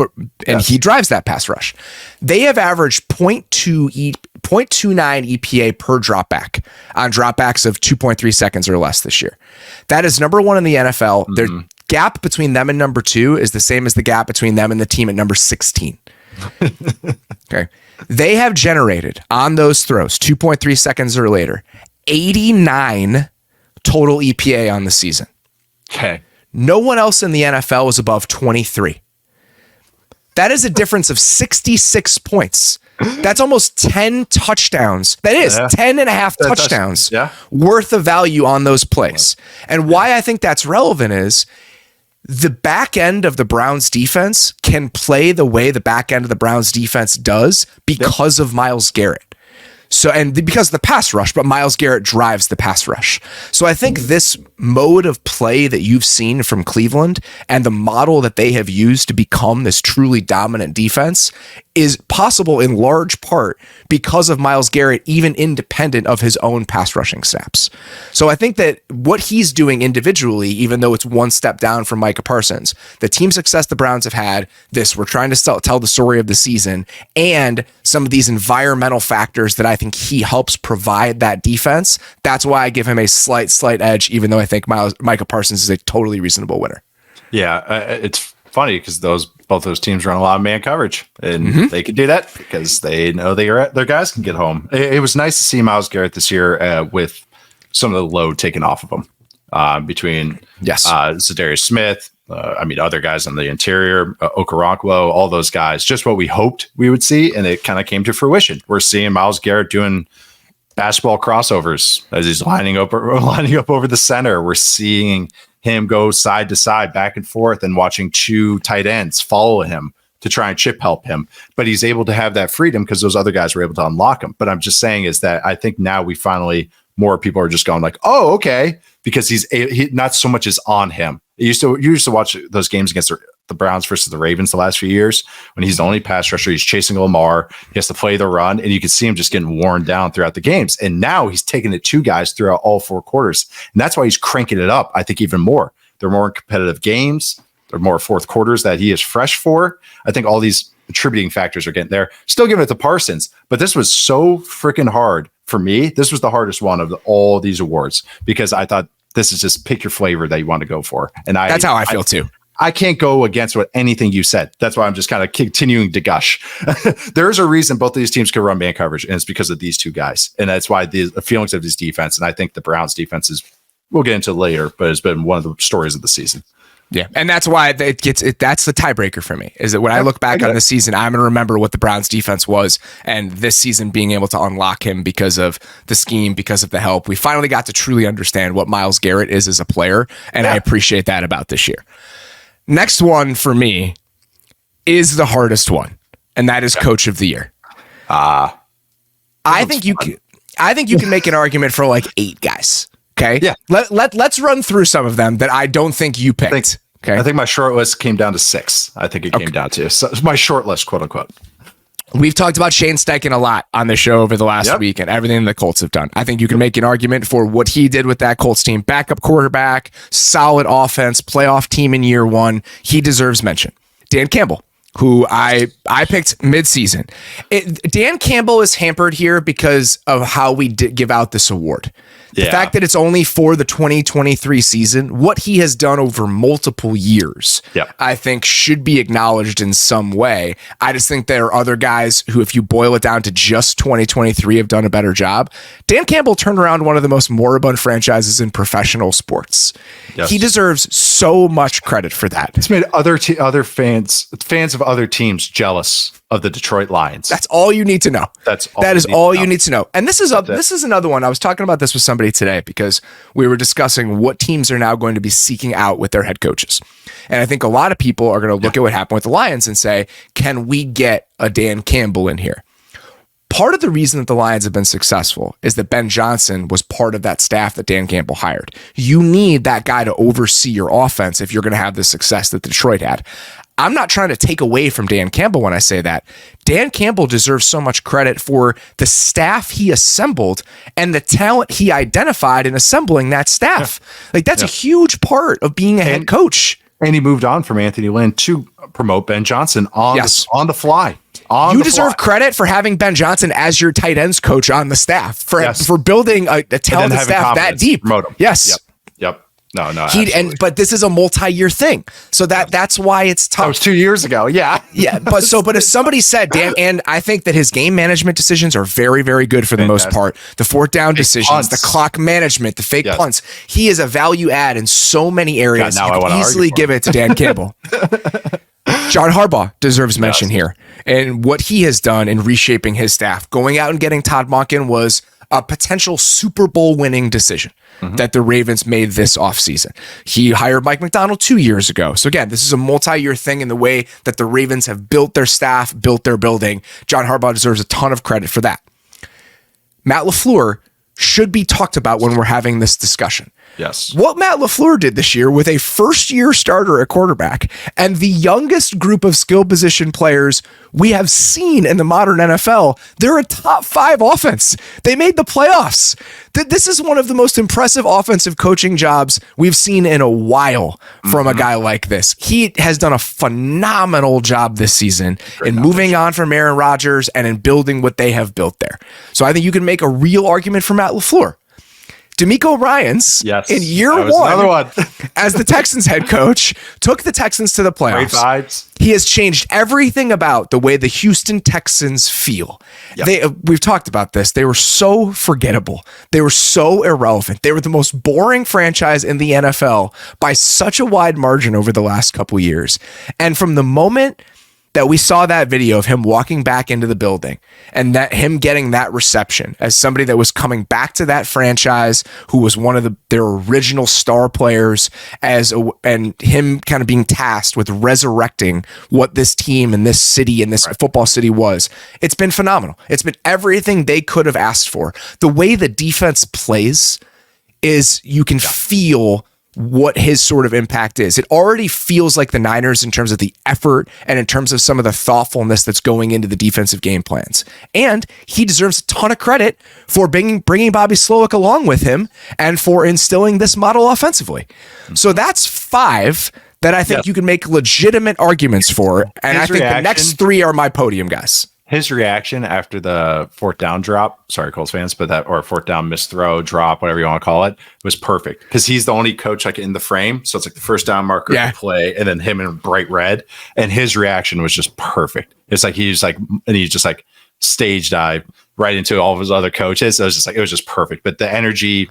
and he drives that pass rush. They have averaged 0.29 EPA per dropback on dropbacks of 2.3 seconds or less this year. That is number one in the NFL. Their gap between them and number 2 is the same as the gap between them and the team at number 16. Okay, they have generated on those throws 2.3 seconds or later 89 total EPA on the season. Okay. No one else in the NFL is above 23. That is a difference of 66 points. That's almost 10 touchdowns. That is 10 and a half touchdowns worth of value on those plays. And why I think that's relevant is the back end of the Browns defense can play the way the back end of the Browns defense does because of Myles Garrett. So, and because of the pass rush, but Myles Garrett drives the pass rush. So I think this mode of play that you've seen from Cleveland and the model that they have used to become this truly dominant defense is possible in large part because of Myles Garrett, even independent of his own pass rushing snaps. So I think that what he's doing individually, even though it's one step down from Micah Parsons, the team success the Browns have had, we're trying to tell the story of the season, and some of these environmental factors that I think he helps provide that defense. That's why I give him a slight edge, even though I think Micah Parsons is a totally reasonable winner. Yeah, it's funny because both those teams run a lot of man coverage, and they can do that because they know their guys can get home. It was nice to see Myles Garrett this year with some of the load taken off of him between Zadarius Smith, other guys on the interior, Okoronkwo, all those guys. Just what we hoped we would see, and it kind of came to fruition. We're seeing Myles Garrett doing basketball crossovers as he's lining up over the center. We're seeing him go side to side, back and forth, and watching two tight ends follow him to try and chip help him. But he's able to have that freedom because those other guys were able to unlock him. But I'm just saying is that I think now more people are just going like, oh, okay, because he not so much is on him. You used to watch those games against the Browns versus the Ravens the last few years when he's the only pass rusher. He's chasing Lamar. He has to play the run, and you can see him just getting worn down throughout the games. And now he's taking it to guys throughout all four quarters. And that's why he's cranking it up, I think, even more. They're more competitive games. They're more fourth quarters that he is fresh for. I think all these attributing factors are getting there. Still giving it to Parsons, but this was so freaking hard for me. This was the hardest one of all these awards because I thought this is just pick your flavor that you want to go for. And that's how I feel too. I can't go against anything you said. That's why I'm just kind of continuing to gush. There's a reason both of these teams can run man coverage, and it's because of these two guys. And that's why the feelings of this defense, and I think the Browns defense we'll get into later, but it's been one of the stories of the season. Yeah, and that's why that's the tiebreaker for me, is that when I look back on the season, I'm going to remember what the Browns defense was, and this season being able to unlock him because of the scheme, because of the help. We finally got to truly understand what Myles Garrett is as a player, and I appreciate that about this year. Next one for me is the hardest one, and that is Coach of the Year. I think you can make an argument for like 8 guys. Okay. Yeah. Let's run through some of them that I don't think you picked. I think my short list came down to 6. I think it came down to my short list, quote unquote. We've talked about Shane Steichen a lot on the show over the last week and everything the Colts have done. I think you can make an argument for what he did with that Colts team. Backup quarterback, solid offense, playoff team in year 1. He deserves mention. Dan Campbell, who I picked midseason. Dan Campbell is hampered here because of how we give out this award. The fact that it's only for the 2023 season, what he has done over multiple years, I think should be acknowledged in some way. I just think there are other guys who, if you boil it down to just 2023, have done a better job. Dan Campbell turned around one of the most moribund franchises in professional sports. Yes. He deserves so much credit for that. It's made other fans of other teams jealous of the Detroit Lions. That's all you need to know. That is all you need to know. And this is another one. I was talking about this with somebody today because we were discussing what teams are now going to be seeking out with their head coaches. And I think a lot of people are going to look at what happened with the Lions and say, can we get a Dan Campbell in here? Part of the reason that the Lions have been successful is that Ben Johnson was part of that staff that Dan Campbell hired. You need that guy to oversee your offense if you're going to have the success that Detroit had. I'm not trying to take away from Dan Campbell when I say that. Dan Campbell deserves so much credit for the staff he assembled and the talent he identified in assembling that staff. Like that's a huge part of being a head coach. And he moved on from Anthony Lynn to promote Ben Johnson on the fly. You deserve credit for having Ben Johnson as your tight ends coach on the staff for building a talented staff that deep. Promote him. Yes. Yep. No. But this is a multi-year thing, so that's why it's tough. That was 2 years ago. Yeah. But if somebody said Dan, and I think that his game management decisions are very, very good for the most part. The fourth down decisions, the clock management, the fake punts. He is a value add in so many areas. You can easily give it to Dan Campbell. John Harbaugh deserves mention here, and what he has done in reshaping his staff. Going out and getting Todd Monken was a potential Super Bowl winning decision that the Ravens made this offseason. He hired Mike McDonald 2 years ago. So again, this is a multi-year thing in the way that the Ravens have built their staff, built their building. John Harbaugh deserves a ton of credit for that. Matt LaFleur should be talked about when we're having this discussion. Yes. What Matt LaFleur did this year with a first-year starter at quarterback and the youngest group of skill position players we have seen in the modern NFL, they're a top 5 offense. They made the playoffs. This is one of the most impressive offensive coaching jobs we've seen in a while from a guy like this. He has done a phenomenal job this season in moving on from Aaron Rodgers and in building what they have built there. So I think you can make a real argument for Matt LaFleur. DeMeco Ryans, in year one, as the Texans head coach, took the Texans to the playoffs. Great vibes. He has changed everything about the way the Houston Texans feel. Yep. We've talked about this. They were so forgettable. They were so irrelevant. They were the most boring franchise in the NFL by such a wide margin over the last couple years. And from the moment that we saw that video of him walking back into the building and that him getting that reception as somebody that was coming back to that franchise, who was one of their original star players, and him kind of being tasked with resurrecting what this team and this city and this football city was. It's been phenomenal. It's been everything they could have asked for. The way the defense plays is you can feel what his sort of impact is. It already feels like the Niners in terms of the effort and in terms of some of the thoughtfulness that's going into the defensive game plans. And he deserves a ton of credit for bringing Bobby Slowick along with him and for instilling this model offensively. So that's 5 that I think you can make legitimate arguments for. And I think the next 3 are my podium guys. His reaction after the 4th down drop, sorry, Colts fans, but or 4th down missed throw, drop, whatever you want to call it, was perfect because he's the only coach like in the frame. So it's like the first down marker, the play, and then him in bright red. And his reaction was just perfect. It's like he just like stage dive right into all of his other coaches. It was just perfect. But the energy,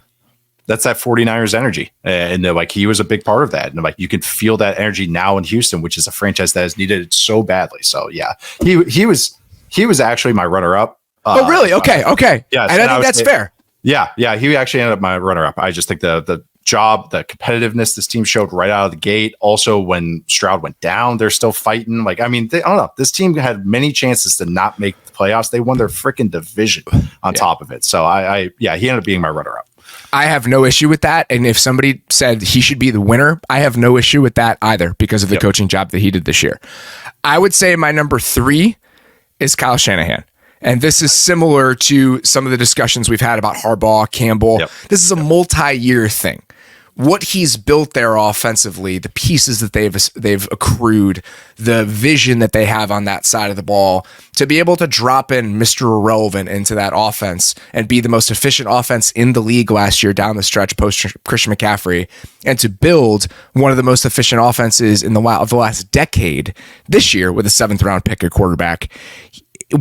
that's that 49ers energy. And like he was a big part of that. And like you can feel that energy now in Houston, which is a franchise that has needed it so badly. So yeah, he was actually my runner-up. Oh, really? Okay. Yes, and I think that's fair. Yeah. He actually ended up my runner-up. I just think the job, the competitiveness this team showed right out of the gate. Also, when Stroud went down, they're still fighting. Like, I mean, I don't know. This team had many chances to not make the playoffs. They won their freaking division on top of it. So, he ended up being my runner-up. I have no issue with that. And if somebody said he should be the winner, I have no issue with that either because of the coaching job that he did this year. I would say my number 3 is Kyle Shanahan. And this is similar to some of the discussions we've had about Harbaugh, Campbell. Yep. This is a multi-year thing. What he's built there offensively, the pieces that they've accrued, the vision that they have on that side of the ball, to be able to drop in Mr. Irrelevant into that offense and be the most efficient offense in the league last year down the stretch post Christian McCaffrey, and to build one of the most efficient offenses of the last decade this year with a 7th round pick at quarterback.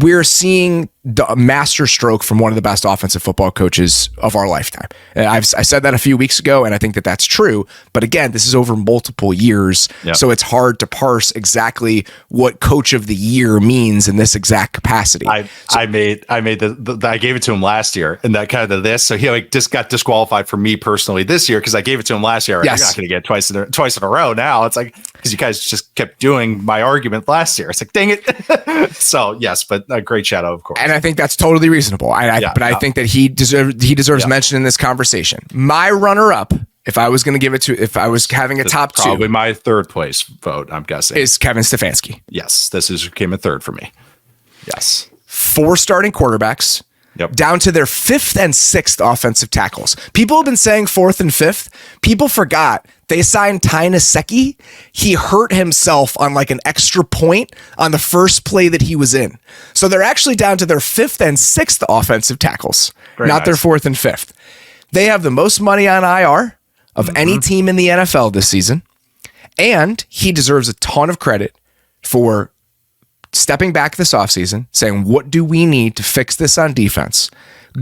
We're seeing the master stroke from one of the best offensive football coaches of our lifetime. I said that a few weeks ago, and I think that that's true. But again, this is over multiple years, so it's hard to parse exactly what coach of the year means in this exact capacity. I gave it to him last year, and that kind of this. So he just got disqualified for me personally this year because I gave it to him last year. Yes. You're not going to get twice in a row now. It's like because you guys just kept doing my argument last year. It's like dang it. So yes, but a great shout out, of course. And I think that's totally reasonable. I think that he deserves mention in this conversation. My runner-up, if I was having a top 2, probably my 3rd place vote, I'm guessing, is Kevin Stefanski. Yes, came in 3rd for me. Yes, 4 starting quarterbacks. Down to their 5th and 6th offensive tackles. People have been saying 4th and 5th. People forgot they signed Ty Nsekhe. He hurt himself on like an extra point on the first play that he was in. So they're actually down to their 5th and 6th offensive tackles, not their 4th and 5th. They have the most money on IR of any team in the NFL this season. And he deserves a ton of credit for stepping back this offseason, saying, what do we need to fix this on defense?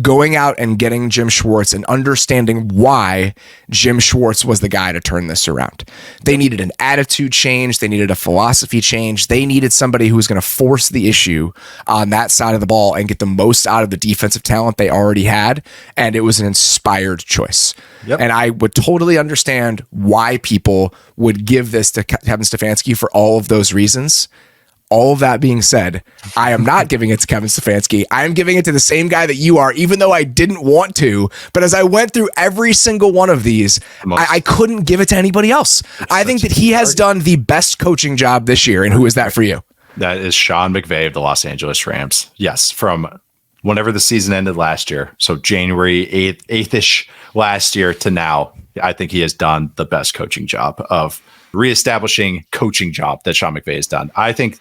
Going out and getting Jim Schwartz and understanding why Jim Schwartz was the guy to turn this around. They needed an attitude change. They needed a philosophy change. They needed somebody who was going to force the issue on that side of the ball and get the most out of the defensive talent they already had. And it was an inspired choice. And I would totally understand why people would give this to Kevin Stefanski for all of those reasons. all of that being said, I am not giving it to Kevin Stefanski. I am giving it to the same guy that you are, even though I didn't want to. But as I went through every single one of these, I couldn't give it to anybody else. I think that he has done the best coaching job this year. And who is that for you? That is Sean McVay of the Los Angeles Rams. Yes, from whenever the season ended last year, so January 8th-ish last year to now, I think he has done the best coaching job of reestablishing coaching job that Sean McVay has done. I think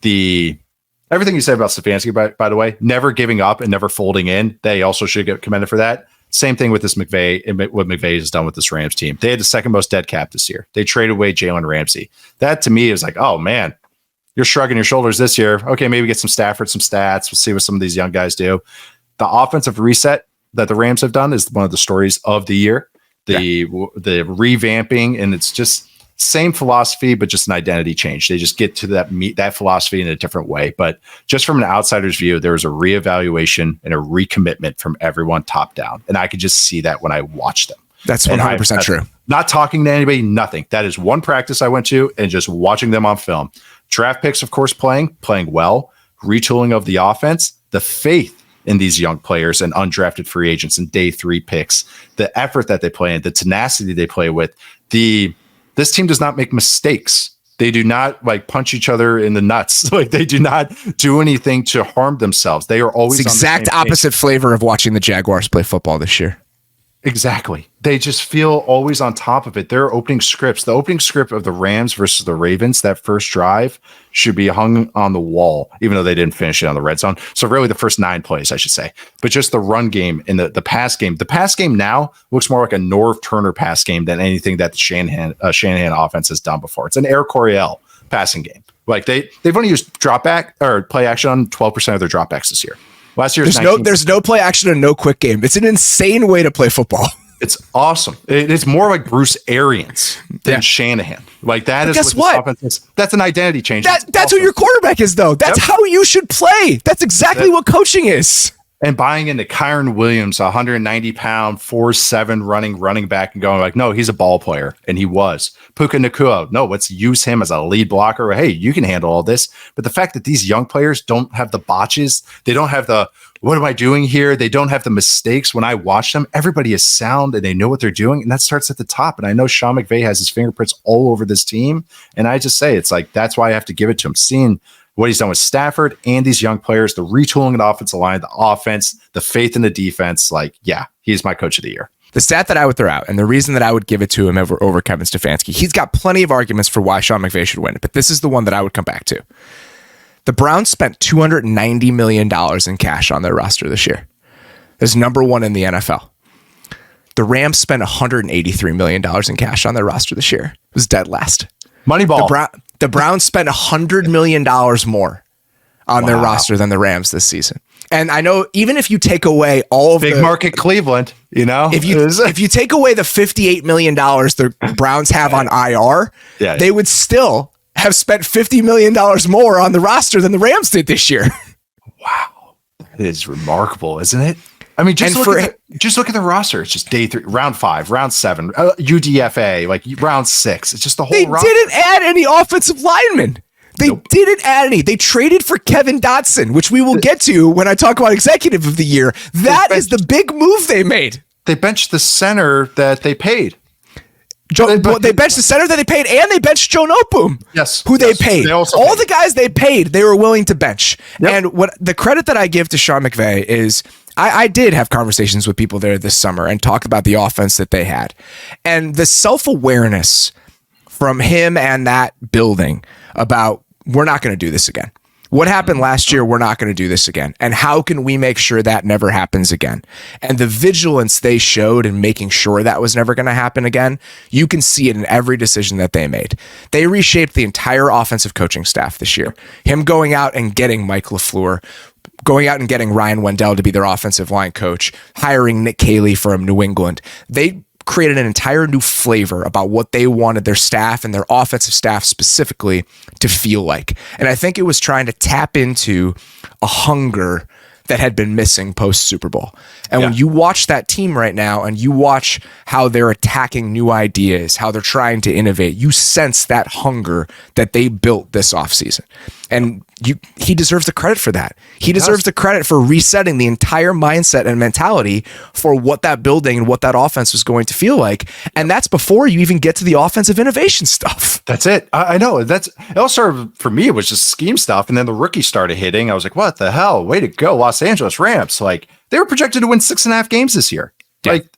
everything you said about Stefanski, by the way, never giving up and never folding in, they also should get commended for that. Same thing with this McVay and what McVay has done with this Rams team. They had the second most dead cap this year. They traded away Jalen Ramsey. That to me is like, oh man, you're shrugging your shoulders this year. Okay, maybe get some Stafford, some stats. We'll see what some of these young guys do. The offensive reset that the Rams have done is one of the stories of the year. The revamping, and it's just same philosophy, but just an identity change. They just get to that philosophy in a different way. But just from an outsider's view, there was a reevaluation and a recommitment from everyone top down. And I could just see that when I watched them. That's 100% true. Not talking to anybody, nothing. That is one practice I went to and just watching them on film. Draft picks, of course, playing well, retooling of the offense, the faith in these young players and undrafted free agents and day 3 picks, the effort that they play in, the tenacity they play with. This team does not make mistakes. They do not like punch each other in the nuts. Like they do not do anything to harm themselves. They are always it's exact opposite flavor of watching the Jaguars play football this year. Exactly. They just feel always on top of it. Their opening scripts, the opening script of the Rams versus the Ravens, that first drive should be hung on the wall, even though they didn't finish it on the red zone. So really the first 9 plays, I should say. But just the run game and the pass game. The pass game now looks more like a Norv Turner pass game than anything that the Shanahan offense has done before. It's an Air Coryell passing game. Like they've only used drop back or play action on 12% of their dropbacks this year. Last year, there's no play action and no quick game. It's an insane way to play football. It's awesome. It's more like Bruce Arians than Shanahan. Like that is guess what? That's an identity change. That's awesome. Who your quarterback is, though. That's how you should play. That's exactly what coaching is. And buying into Kyron Williams, 190-pound, 4'7" running back, and going like, no, he's a ball player, and he was. Puka Nacua, no, let's use him as a lead blocker. Hey, you can handle all this. But the fact that these young players don't have the botches, they don't have the what am I doing here? They don't have the mistakes. When I watch them, everybody is sound and they know what they're doing, and that starts at the top. And I know Sean McVay has his fingerprints all over this team, and I just say it's like that's why I have to give it to him. Seeing what he's done with Stafford and these young players, the retooling of the offensive line, the offense, the faith in the defense, like, yeah, he's my coach of the year. The stat that I would throw out, and the reason that I would give it to him over Kevin Stefanski, he's got plenty of arguments for why Sean McVay should win it, but this is the one that I would come back to. The Browns spent $290 million in cash on their roster this year. That's number 1 in the NFL. The Rams spent $183 million in cash on their roster this year. It was dead last. Moneyball. The Browns spent $100 million more on their roster than the Rams this season. And I know even if you take away all of big market Cleveland, you know, if you take away the $58 million the Browns have on IR, they would still have spent $50 million more on the roster than the Rams did this year. Wow. That is remarkable, isn't it? I mean, just look at the roster. It's just day 3, round 5, round 7, UDFA, like round 6. It's just the whole roster. They didn't add any offensive linemen. They didn't add any. They traded for Kevin Dotson, which we will get to when I talk about executive of the year. That is the big move they made. They benched the center that they paid. They benched the center that they paid, and they benched Joe Noteboom. Yes, who they paid. All the guys they paid, they were willing to bench. Yep. And what the credit that I give to Sean McVay is, I did have conversations with people there this summer and talk about the offense that they had, and the self-awareness from him and that building about we're not going to do this again. What happened last year, we're not going to do this again. And how can we make sure that never happens again? And the vigilance they showed in making sure that was never going to happen again, you can see it in every decision that they made. They reshaped the entire offensive coaching staff this year. Him going out and getting Mike LaFleur, going out and getting Ryan Wendell to be their offensive line coach, hiring Nick Caley from New England. They created an entire new flavor about what they wanted their staff and their offensive staff specifically to feel like. And I think it was trying to tap into a hunger that had been missing post Super Bowl. And when you watch that team right now and you watch how they're attacking new ideas, how they're trying to innovate, you sense that hunger that they built this offseason. And he deserves the credit for that. He deserves the credit for resetting the entire mindset and mentality for what that building and what that offense was going to feel like. And that's before you even get to the offensive innovation stuff. That's it. I know. It all started for me. It was just scheme stuff. And then the rookie started hitting. I was like, what the hell? Way to go, Los Angeles Rams. Like, they were projected to win 6.5 games this year. Yeah. Like,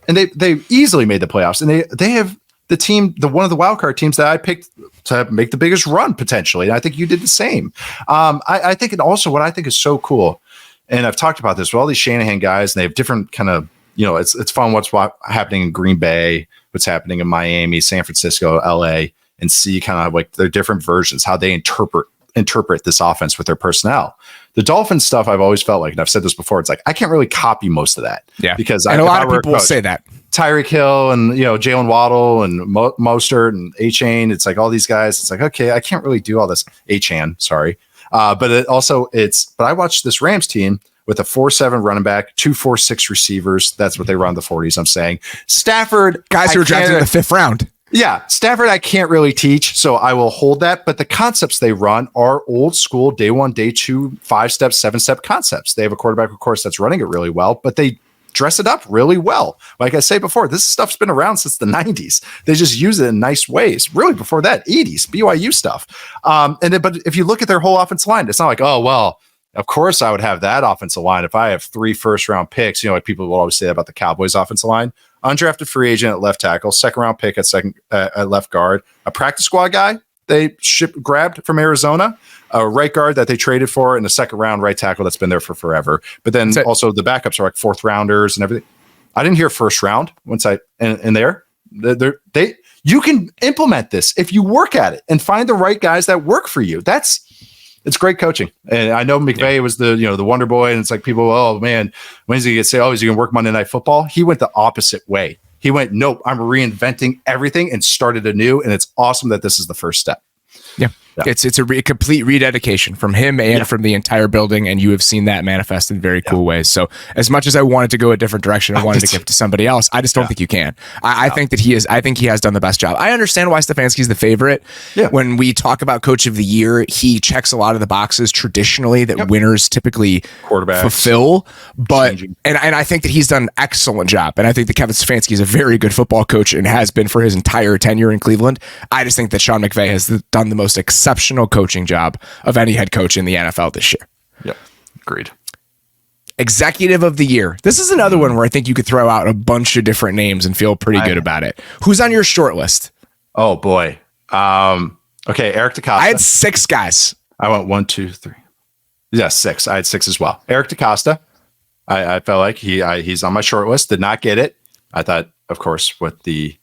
and they easily made the playoffs. And they have the team, one of the wildcard teams that I picked to make the biggest run potentially. And I think you did the same. I think, and also what I think is so cool, and I've talked about this with all these Shanahan guys, and they have different kind of, it's fun what's happening in Green Bay, what's happening in Miami, San Francisco, LA, and see kind of like their different versions, how they interpret this offense with their personnel. The Dolphins stuff, I've always felt like, and I've said this before, it's like I can't really copy most of that. Yeah, because a lot of people will say that. Tyreek Hill and Jalen Waddle and Mostert and A-Chain, it's like all these guys. It's like, okay, I can't really do all this. A-Chan, sorry, but but I watched this Rams team with a 4.7 running back, 2 4.6 receivers. That's what they run the 40s. I'm saying Stafford, guys who were drafted in the 5th round. Yeah, Stafford, I can't really teach, so I will hold that. But the concepts they run are old school, day 1, day 2, 5-step, 7-step concepts. They have a quarterback, of course, that's running it really well, but they dress it up really well. Like I say before, this stuff's been around since the 90s. They just use it in nice ways. Really, before that, 80s, BYU stuff. But if you look at their whole offensive line, it's not like, oh, well, of course I would have that offensive line if I have 3 first-round picks. Like people will always say that about the Cowboys offensive line. Undrafted free agent at left tackle, 2nd-round pick at left guard, a practice squad guy they grabbed from Arizona, a right guard that they traded for, and a 2nd-round right tackle that's been there for forever. But then also the backups are like 4th rounders and everything. I didn't hear 1st round once you can implement this if you work at it and find the right guys that work for you. It's great coaching. And I know McVay was the wonder boy, and it's like people, oh man, when's he going to say, oh, is he going to work Monday Night Football? He went the opposite way. He went, nope, I'm reinventing everything and started anew. And it's awesome that this is the first step. Yeah. It's a complete rededication from him and from the entire building, and you have seen that manifest in very cool ways. So as much as I wanted to go a different direction, I wanted to give it to somebody else, I just don't think you can. I think that I think he has done the best job. I understand why Stefanski's the favorite. Yeah. When we talk about Coach of the Year, he checks a lot of the boxes traditionally that winners typically fulfill. But and I think that he's done an excellent job. And I think that Kevin Stefanski is a very good football coach and has been for his entire tenure in Cleveland. I just think that Sean McVay has done the most exceptional coaching job of any head coach in the NFL this year. Yep. Agreed. Executive of the Year. This is another one where I think you could throw out a bunch of different names and feel pretty good about it. Who's on your short list? Oh boy. Okay. Eric DeCosta. I had 6 guys. I went 1, 2, 3. Yeah, 6. I had 6 as well. Eric DeCosta. I felt like he's on my short list. Did not get it. I thought, of course, what the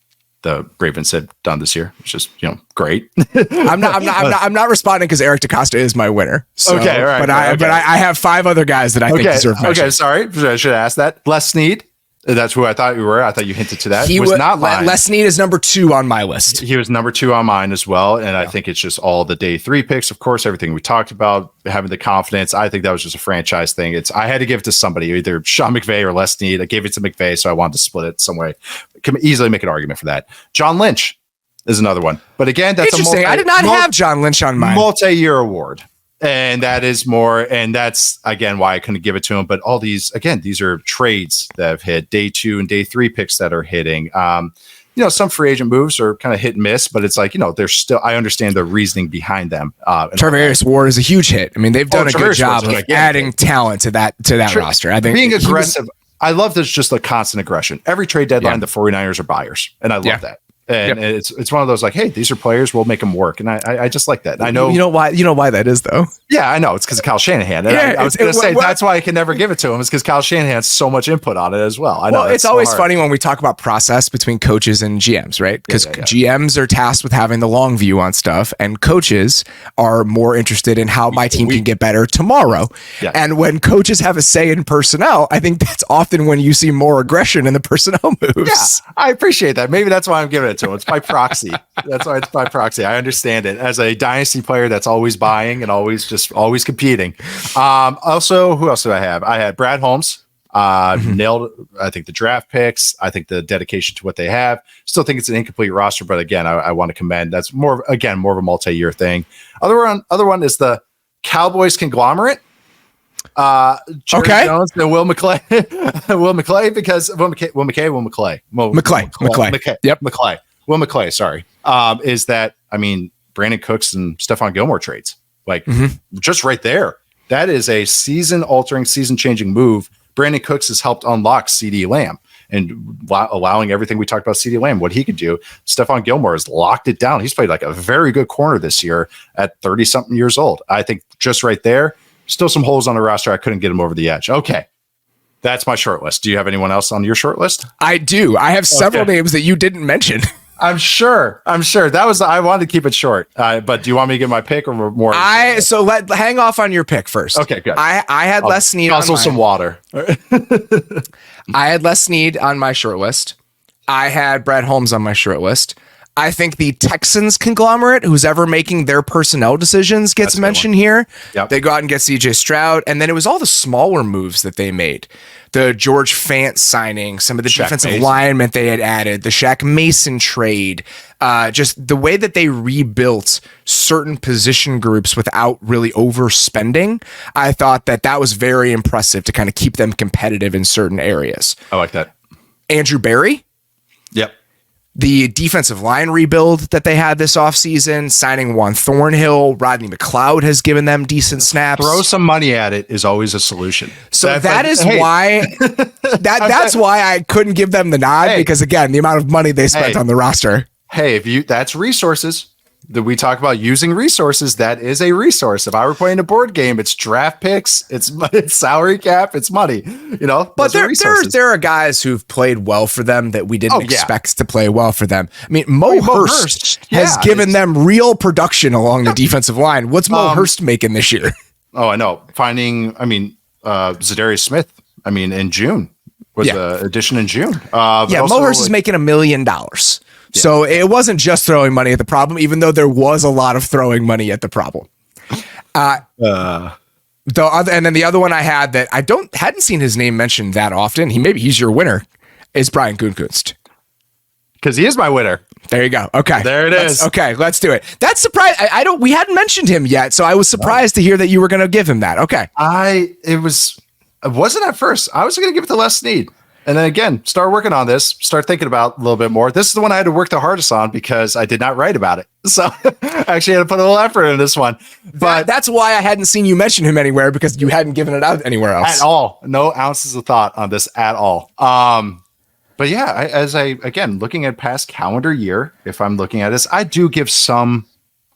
Ravens had done this year, which is great. I'm not responding because Eric DeCosta is my winner. So, okay, all right. But I have 5 other guys that I think deserve mention. Okay, sorry, I should have asked that. Les Snead. That's who I thought you were. I thought you hinted to that. He was not mine. Les Snead is number 2 on my list. He was number 2 on mine as well. And I think it's just all the day 3 picks. Of course, everything we talked about, having the confidence. I think that was just a franchise thing. I had to give it to somebody, either Sean McVay or Les Snead. I gave it to McVay, so I wanted to split it some way. Can easily make an argument for that. John Lynch is another one. But again, that's interesting. I did not have John Lynch on mine. Multi-year award. And that is more, and that's again why I couldn't give it to him. But all these, again, these are trades that have hit, day 2 and day 3 picks that are hitting. Some free agent moves are kind of hit and miss, but it's like, they're still, I understand the reasoning behind them. Travis Ward is a huge hit. I mean, they've done a good job of adding talent to that roster. I think being aggressive. I love there's just a constant aggression. Every trade deadline, the 49ers are buyers, and I love that. And it's one of those like, hey, these are players, we'll make them work, and I just like that. I know you know why that is though. Yeah, I know it's because of Kyle Shanahan. And I was going to say that's why I can never give it to him. Is because Kyle Shanahan has so much input on it as well. I know. Well, it's always funny when we talk about process between coaches and GMs, right? Because GMs are tasked with having the long view on stuff, and coaches are more interested in how my team can get better tomorrow. Yeah. And when coaches have a say in personnel, I think that's often when you see more aggression in the personnel moves. Yeah, I appreciate that. Maybe that's why I'm giving it to him. It's by proxy. That's why it's by proxy. I understand it as a dynasty player that's always buying and always competing. Also, who else did I have? I had Brad Holmes. Nailed, I think, the draft picks. I think the dedication to what they have. Still think it's an incomplete roster, but again, I want to commend. That's more of a multi-year thing. Other one is the Cowboys conglomerate. Jerry Jones and Will McClay. Will McClay. Yep. McClay. Will McClay, sorry. Is that, I mean, Brandon Cooks and Stephon Gilmore trades. Like, just right there. That is a season-altering, season-changing move. Brandon Cooks has helped unlock CeeDee Lamb and allowing everything we talked about CeeDee Lamb, what he could do. Stephon Gilmore has locked it down. He's played like a very good corner this year at 30-something years old. I think just right there, still some holes on the roster. I couldn't get him over the edge. Okay. That's my short list. Do you have anyone else on your short list? I do. I have several names that you didn't mention. I'm sure. That was, I wanted to keep it short. But do you want me to get my pick or more? Hang off on your pick first. Okay, good. I had Les Snead. Also some water. I had Les Snead on my short list. I had Brad Holmes on my short list. I think the Texans conglomerate, who's ever making their personnel decisions, gets mentioned here. Yep. They go out and get CJ Stroud. And then it was all the smaller moves that they made. The George Fant signing, some of the defensive linemen they had added, the Shaq Mason trade, just the way that they rebuilt certain position groups without really overspending. I thought that was very impressive to kind of keep them competitive in certain areas. I like that. Andrew Berry. Yep. The defensive line rebuild that they had this offseason, signing Juan Thornhill, Rodney McLeod has given them decent snaps. Throw some money at it is always a solution. So that's why I couldn't give them the nod because, again, the amount of money they spent on the roster. Hey, that's resources. That we talk about using resources, that is a resource. If I were playing a board game, it's draft picks, it's salary cap, it's money, But there are guys who've played well for them that we didn't expect to play well for them. I mean, Mo Hurst has given them real production along the defensive line. What's Mo Hurst making this year? Oh, I know. Zadarius Smith, in June was an addition in June. Mo Hurst is making $1 million. Yeah. So it wasn't just throwing money at the problem, even though there was a lot of throwing money at the problem. And then the other one I had that I hadn't seen his name mentioned that often. He's your winner, is Brian Gutekunst. Because he is my winner. There you go. Okay, there it is. Okay, let's do it. That's surprised. We hadn't mentioned him yet, so I was surprised to hear that you were going to give him that. Okay, it wasn't at first. I was going to give it to Les Snead. And then again, start working on this, start thinking about a little bit more. This is the one I had to work the hardest on because I did not write about it. So I actually had to put a little effort in this one. But that's why I hadn't seen you mention him anywhere, because you hadn't given it out anywhere else. At all. No ounces of thought on this at all. But yeah, again, looking at past calendar year, if I'm looking at this, I do give some,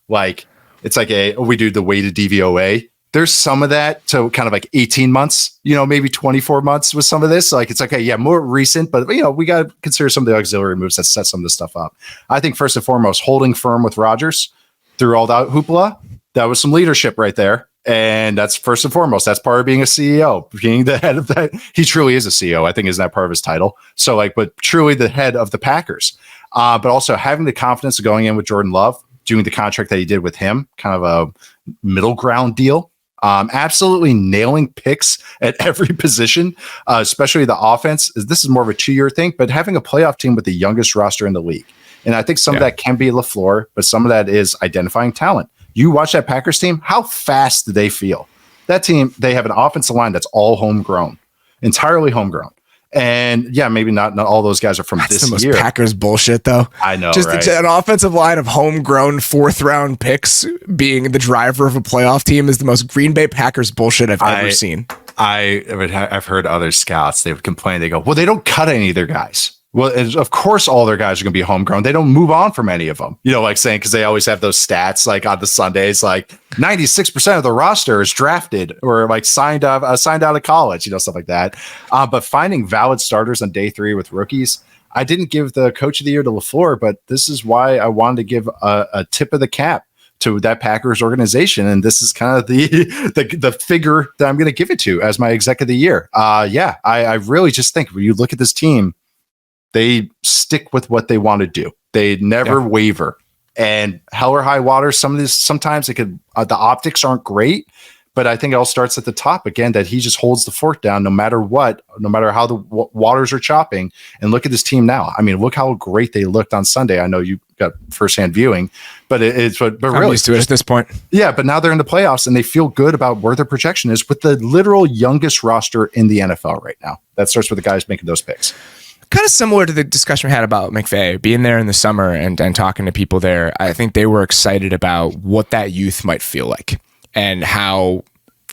it's like we do the weighted DVOA. There's some of that to kind of like 18 months, maybe 24 months with some of this. It's more recent, but we got to consider some of the auxiliary moves that set some of this stuff up. I think first and foremost, holding firm with Rodgers through all that hoopla, that was some leadership right there. And that's first and foremost, that's part of being a CEO, being the head of that. He truly is a CEO. I think isn't that part of his title? So but truly the head of the Packers, but also having the confidence of going in with Jordan Love, doing the contract that he did with him, kind of a middle ground deal. Absolutely nailing picks at every position, especially the offense. This is more of a 2-year thing, but having a playoff team with the youngest roster in the league. And I think some of that can be LaFleur, but some of that is identifying talent. You watch that Packers team, how fast do they feel? That team, they have an offensive line that's all homegrown, entirely homegrown. And maybe not all those guys are from this year. That's the most Packers bullshit, though. I know, just right? An offensive line of homegrown 4th-round picks being the driver of a playoff team is the most Green Bay Packers bullshit I've ever seen. I've heard other scouts, they would complain. They go, well, they don't cut any of their guys. Well, of course, all their guys are going to be homegrown. They don't move on from any of them. Saying, because they always have those stats on the Sundays, 96% of the roster is drafted or signed out of college, stuff like that. But finding valid starters on day 3 with rookies, I didn't give the coach of the year to LaFleur, but this is why I wanted to give a tip of the cap to that Packers organization. And this is kind of the figure that I'm going to give it to as my exec of the year. I really just think when you look at this team, they stick with what they want to do. They never waver. And hell or high water, sometimes it could, the optics aren't great, but I think it all starts at the top again, that he just holds the fort down no matter what, no matter how the waters are chopping. And look at this team now. I mean, look how great they looked on Sunday. I know you got firsthand viewing, but but I'm really used to it at this point. Yeah, but now they're in the playoffs and they feel good about where their projection is with the literal youngest roster in the NFL right now. That starts with the guys making those picks. Kind of similar to the discussion we had about McVay being there in the summer and talking to people there. I think they were excited about what that youth might feel like and how,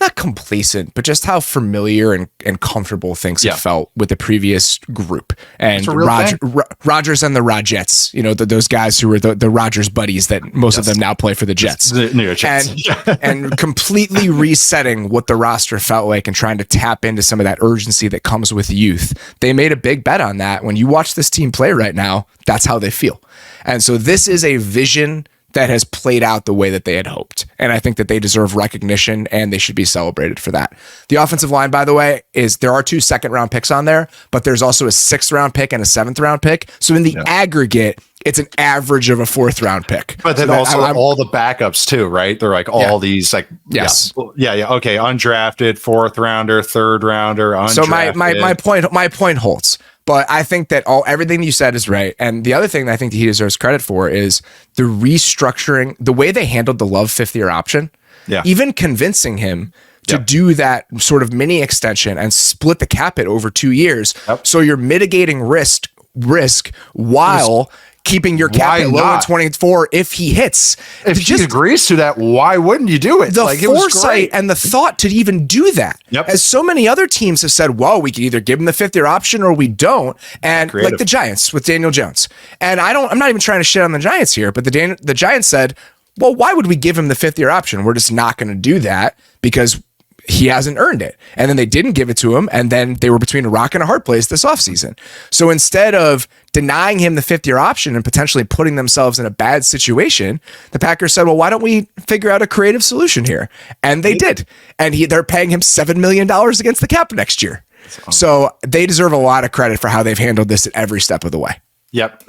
not complacent, but just how familiar and comfortable things have felt with the previous group. And Rodgers and the Rodgettes, those guys who were the Rodgers buddies that most of them now play for the Jets. The New York Jets. And completely resetting what the roster felt like and trying to tap into some of that urgency that comes with youth. They made a big bet on that. When you watch this team play right now, that's how they feel. And so this is a vision that has played out the way that they had hoped. And I think that they deserve recognition and they should be celebrated for that. The offensive line, by the way, there are 2 second-round picks on there, but there's also a 6th-round pick and a 7th-round pick. So in the aggregate, it's an average of a 4th-round pick. But then all the backups too, right? They're like all these like, yes. Yeah. Okay. Undrafted, 4th-rounder, 3rd-rounder, undrafted. So my point holds. But I think that everything you said is right. And the other thing that I think that he deserves credit for is the restructuring, the way they handled the Love 5th-year option. Yeah. Even convincing him to do that sort of mini extension and split the cap hit over 2 years. Yep. So you're mitigating risk while keeping your cap hit low in 24 if he hits. If he agrees to that, why wouldn't you do it? The foresight and the thought to even do that. Yep. As so many other teams have said, well, we can either give him the 5th-year option or we don't. And like the Giants with Daniel Jones. And I'm not even trying to shit on the Giants here, but the Giants said, well, why would we give him the 5th-year option? We're just not going to do that because he hasn't earned it. And then they didn't give it to him. And then they were between a rock and a hard place this offseason. So instead of denying him the 5th-year option and potentially putting themselves in a bad situation, the Packers said, well, why don't we figure out a creative solution here? And they did. And they're paying him $7 million against the cap next year. So they deserve a lot of credit for how they've handled this at every step of the way. Yep.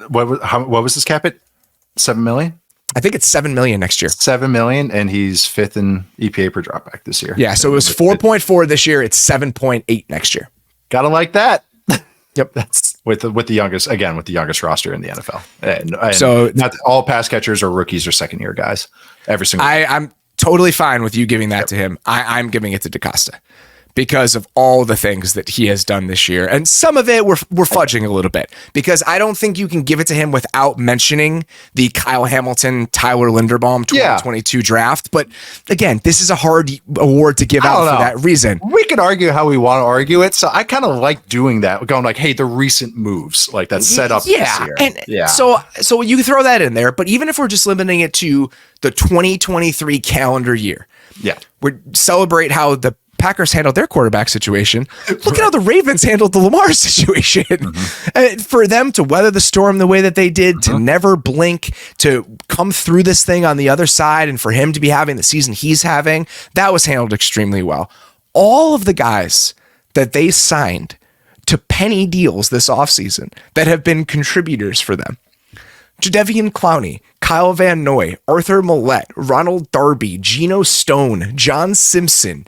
What was this cap at? $7 million? I think it's $7 million next year. $7 million, and he's 5th in EPA per dropback this year. Yeah, so it was 4.4 this year. It's 7.8 next year. Gotta like that. Yep, that's with the youngest roster in the NFL. And so not all pass catchers or rookies or second year guys. Every single. I'm totally fine with you giving that to him. I'm giving it to DeCosta. Because of all the things that he has done this year. And some of it we're fudging a little bit because I don't think you can give it to him without mentioning the Kyle Hamilton, Tyler Linderbaum 2022 draft. But again, this is a hard award to give out for that reason. We can argue how we want to argue it. So I kind of like doing that. We're going like, hey, the recent moves like that set up this year. And so you can throw that in there. But even if we're just limiting it to the 2023 calendar year, we celebrate how the Packers handled their quarterback situation. Look at how the Ravens handled the Lamar situation. For them to weather the storm the way that they did, to never blink, to come through this thing on the other side, and for him to be having the season he's having, that was handled extremely well. All of the guys that they signed to penny deals this offseason that have been contributors for them. Jadeveon Clowney, Kyle Van Noy, Arthur Millette, Ronald Darby, Geno Stone, John Simpson,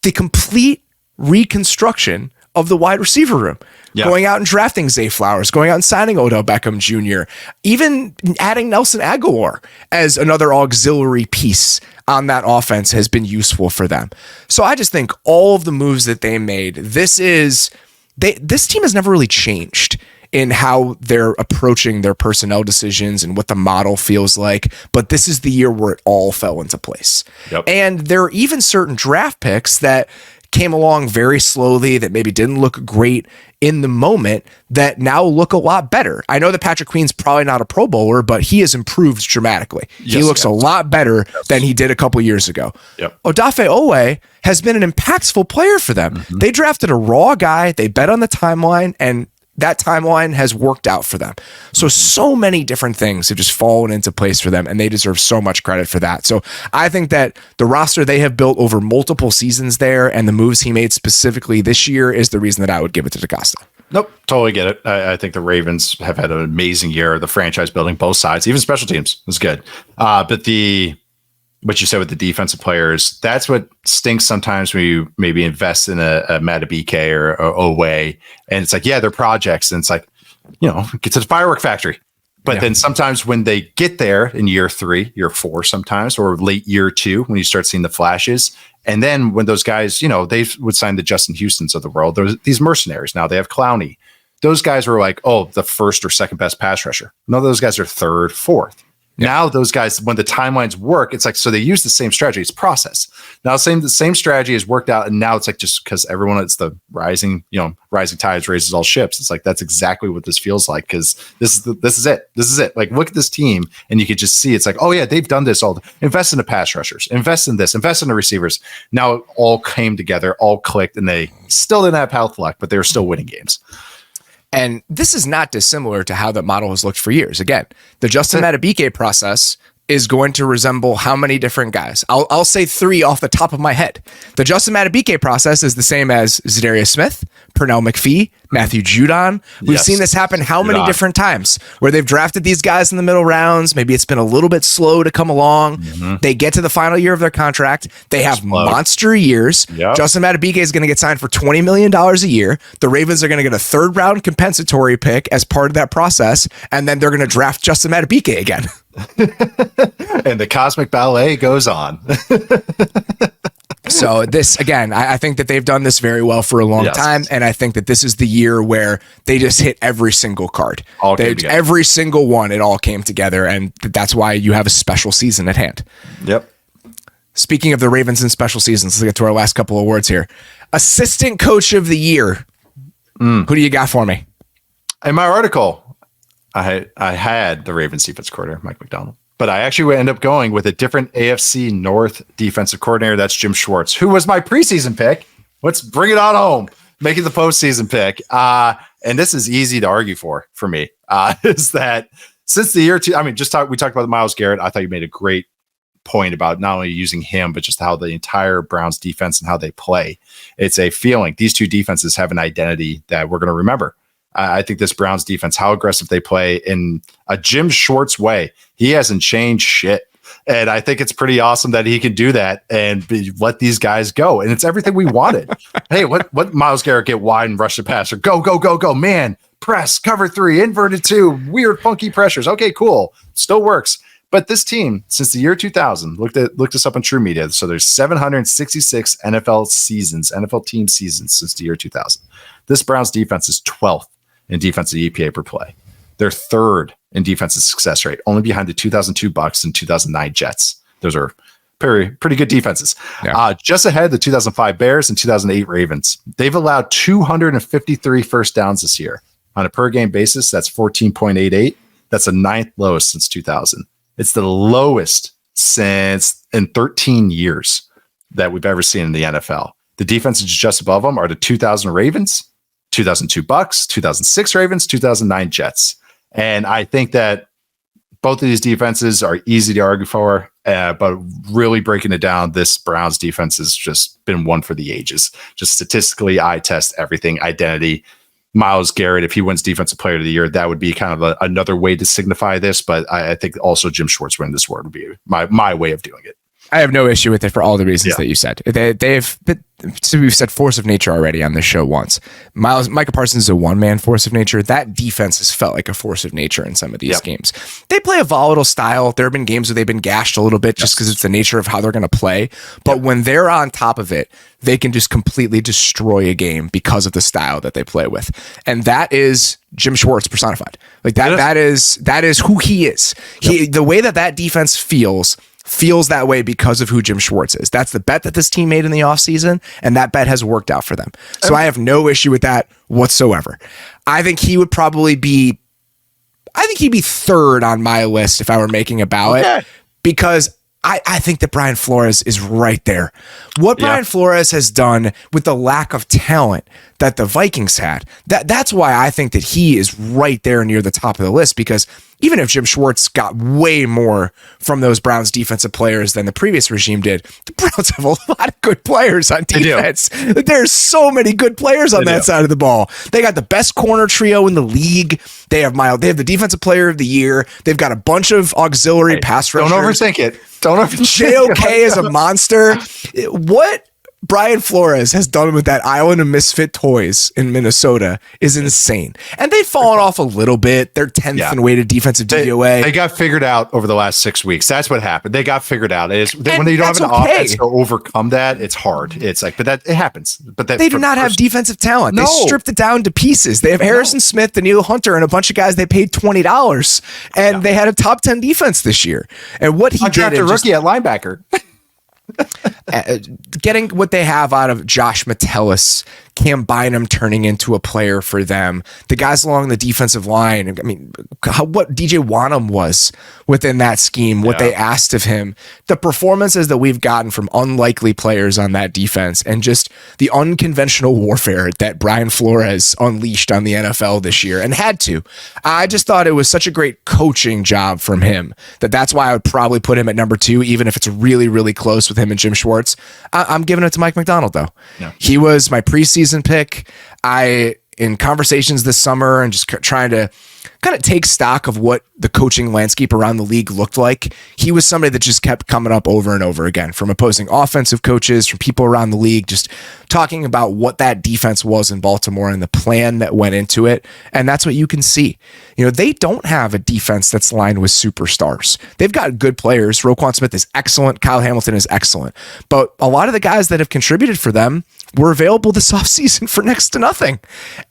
the complete reconstruction of the wide receiver room, going out and drafting Zay Flowers, going out and signing Odell Beckham Jr., even adding Nelson Aguilar as another auxiliary piece on that offense has been useful for them. So I just think all of the moves that they made, this team has never really changed in how they're approaching their personnel decisions and what the model feels like. But this is the year where it all fell into place. Yep. And there are even certain draft picks that came along very slowly that maybe didn't look great in the moment that now look a lot better. I know that Patrick Queen's probably not a Pro Bowler, but he has improved dramatically. He looks a lot better than he did a couple years ago. Yep. Odafe Owe has been an impactful player for them. They drafted a raw guy. They bet on the timeline, and that timeline has worked out for them. So many different things have just fallen into place for them, and they deserve so much credit for that. So I think that the roster they have built over multiple seasons there and the moves he made specifically this year is the reason that I would give it to DeCosta. Nope, totally get it. I think the Ravens have had an amazing year. The franchise building, both sides, even special teams was good. But the what you said with the defensive players, that's what stinks sometimes when you maybe invest in a Matabike or Owe, and it's like, yeah, they're projects, and it's like, get to the firework factory. But then sometimes when they get there in year 3, year 4 sometimes, or late year 2, when you start seeing the flashes, and then when those guys, they would sign the Justin Houstons of the world, these mercenaries, now they have Clowney. Those guys were like, the first or second best pass rusher. No, those guys are third, fourth. Yeah. Now those guys, when the timelines work, it's like, so they use the same strategy. It's process. Now the same strategy has worked out, and now it's like, just because everyone, it's the rising tides raises all ships. It's like, that's exactly what this feels like, because this is it. Like, look at this team, and you can just see it's like, oh yeah, they've done this all. Invest in the pass rushers, invest in this, invest in the receivers. Now it all came together, all clicked, and they still didn't have health luck, but they were still winning games. And this is not dissimilar to how that model has looked for years. Again, the Justin Matabike process is going to resemble how many different guys? I'll say 3 off the top of my head. The Justin Matabike process is the same as Zadarius Smith, Pernell McPhee, Matthew Judon. We've seen this happen how many different times where they've drafted these guys in the middle rounds. Maybe it's been a little bit slow to come along. Mm-hmm. They get to the final year of their contract. They have monster years. Yep. Justin Matabike is going to get signed for $20 million a year. The Ravens are going to get a 3rd round compensatory pick as part of that process. And then they're going to draft Justin Matabike again. And the cosmic ballet goes on. So this, again, I think that they've done this very well for a long time. And I think that this is the year where they just hit every single card. Every single one, it all came together. And that's why you have a special season at hand. Yep. Speaking of the Ravens and special seasons, let's get to our last couple of awards here. Assistant Coach of the Year. Who do you got for me? In my article, I had the Ravens defense coordinator, Mike McDonald. But I actually ended up going with a different AFC North defensive coordinator. That's Jim Schwartz, who was my preseason pick. Let's bring it on home, making the postseason pick. And this is easy to argue for me, is that since the year 2, we talked about Myles Garrett. I thought you made a great point about not only using him, but just how the entire Browns defense and how they play. It's a feeling. These two defenses have an identity that we're going to remember. I think this Browns defense, how aggressive they play in a Jim Schwartz way, he hasn't changed shit. And I think it's pretty awesome that he can do that and let these guys go. And it's everything we wanted. Hey, what Myles Garrett get wide and rush the passer? Go, man. Press, cover 3, inverted 2, weird, funky pressures. Okay, cool. Still works. But this team, since the year 2000, looked this up on True Media. So there's 766 NFL team seasons since the year 2000. This Browns defense is 12th in defensive EPA per play. They're 3rd in defensive success rate, only behind the 2002 Bucks and 2009 Jets. Those are pretty good defenses. Yeah. Just ahead of the 2005 Bears and 2008 Ravens. They've allowed 253 first downs this year. On a per game basis, that's 14.88. That's the 9th lowest since 2000. It's the lowest in 13 years that we've ever seen in the NFL. The defenses just above them are the 2000 Ravens, 2002 Bucks, 2006 Ravens, 2009 Jets. And I think that both of these defenses are easy to argue for, but really breaking it down, this Browns defense has just been one for the ages. Just statistically, eye test, everything, identity. Myles Garrett, if he wins Defensive Player of the Year, that would be kind of another way to signify this. But I think also Jim Schwartz winning this award would be my way of doing it. I have no issue with it for all the reasons that you said. We've said force of nature already on this show once. Micah Parsons is a one-man force of nature. That defense has felt like a force of nature in some of these games. They play a volatile style. There have been games where they've been gashed a little bit just because it's the nature of how they're going to play. But when they're on top of it, they can just completely destroy a game because of the style that they play with. And that is Jim Schwartz personified. Like that is who he is. The way that defense feels that way because of who Jim Schwartz is. That's the bet that this team made in the offseason, and that bet has worked out for them. So I have no issue with that whatsoever. I think he would probably be 3rd on my list if I were making a ballot, because I think that Brian Flores is right there. What Brian Flores has done with the lack of talent that the Vikings had, that's why I think that he is right there near the top of the list, because even if Jim Schwartz got way more from those Browns defensive players than the previous regime did, the Browns have a lot of good players on defense. There's so many good players on that side of the ball. They got the best corner trio in the league. They have the defensive player of the year. They've got a bunch of auxiliary pass rushers. Don't overthink it. JOK is a monster. What Brian Flores has done with that island of misfit toys in Minnesota is insane. And they've fallen off a little bit. They're 10th in weighted defensive DVOA. They got figured out over the last 6 weeks. That's what happened. They got figured out. When you don't have an offense to overcome that, it's hard. It's like, but that it happens. But they do not have defensive talent. They stripped it down to pieces. They have Harrison Smith, Daniil Hunter, and a bunch of guys they paid $20. And they had a top 10 defense this year. And what he did, a rookie at linebacker. Getting what they have out of Josh Metellus, Cam Bynum turning into a player for them, the guys along the defensive line. I mean, what DJ Wanham was within that scheme, what they asked of him, the performances that we've gotten from unlikely players on that defense, and just the unconventional warfare that Brian Flores unleashed on the NFL this year and had to. I just thought it was such a great coaching job from him that's why I would probably put him at number 2, even if it's really, really close with him and Jim Schwartz. I'm giving it to Mike McDonald, though. Yeah. He was my preseason pick. In conversations this summer and just trying to kind of take stock of what the coaching landscape around the league looked like, he was somebody that just kept coming up over and over again from opposing offensive coaches, from people around the league, just talking about what that defense was in Baltimore and the plan that went into it. And that's what you can see. They don't have a defense that's lined with superstars. They've got good players. Roquan Smith is excellent. Kyle Hamilton is excellent. But a lot of the guys that have contributed for them were available this offseason for next to nothing.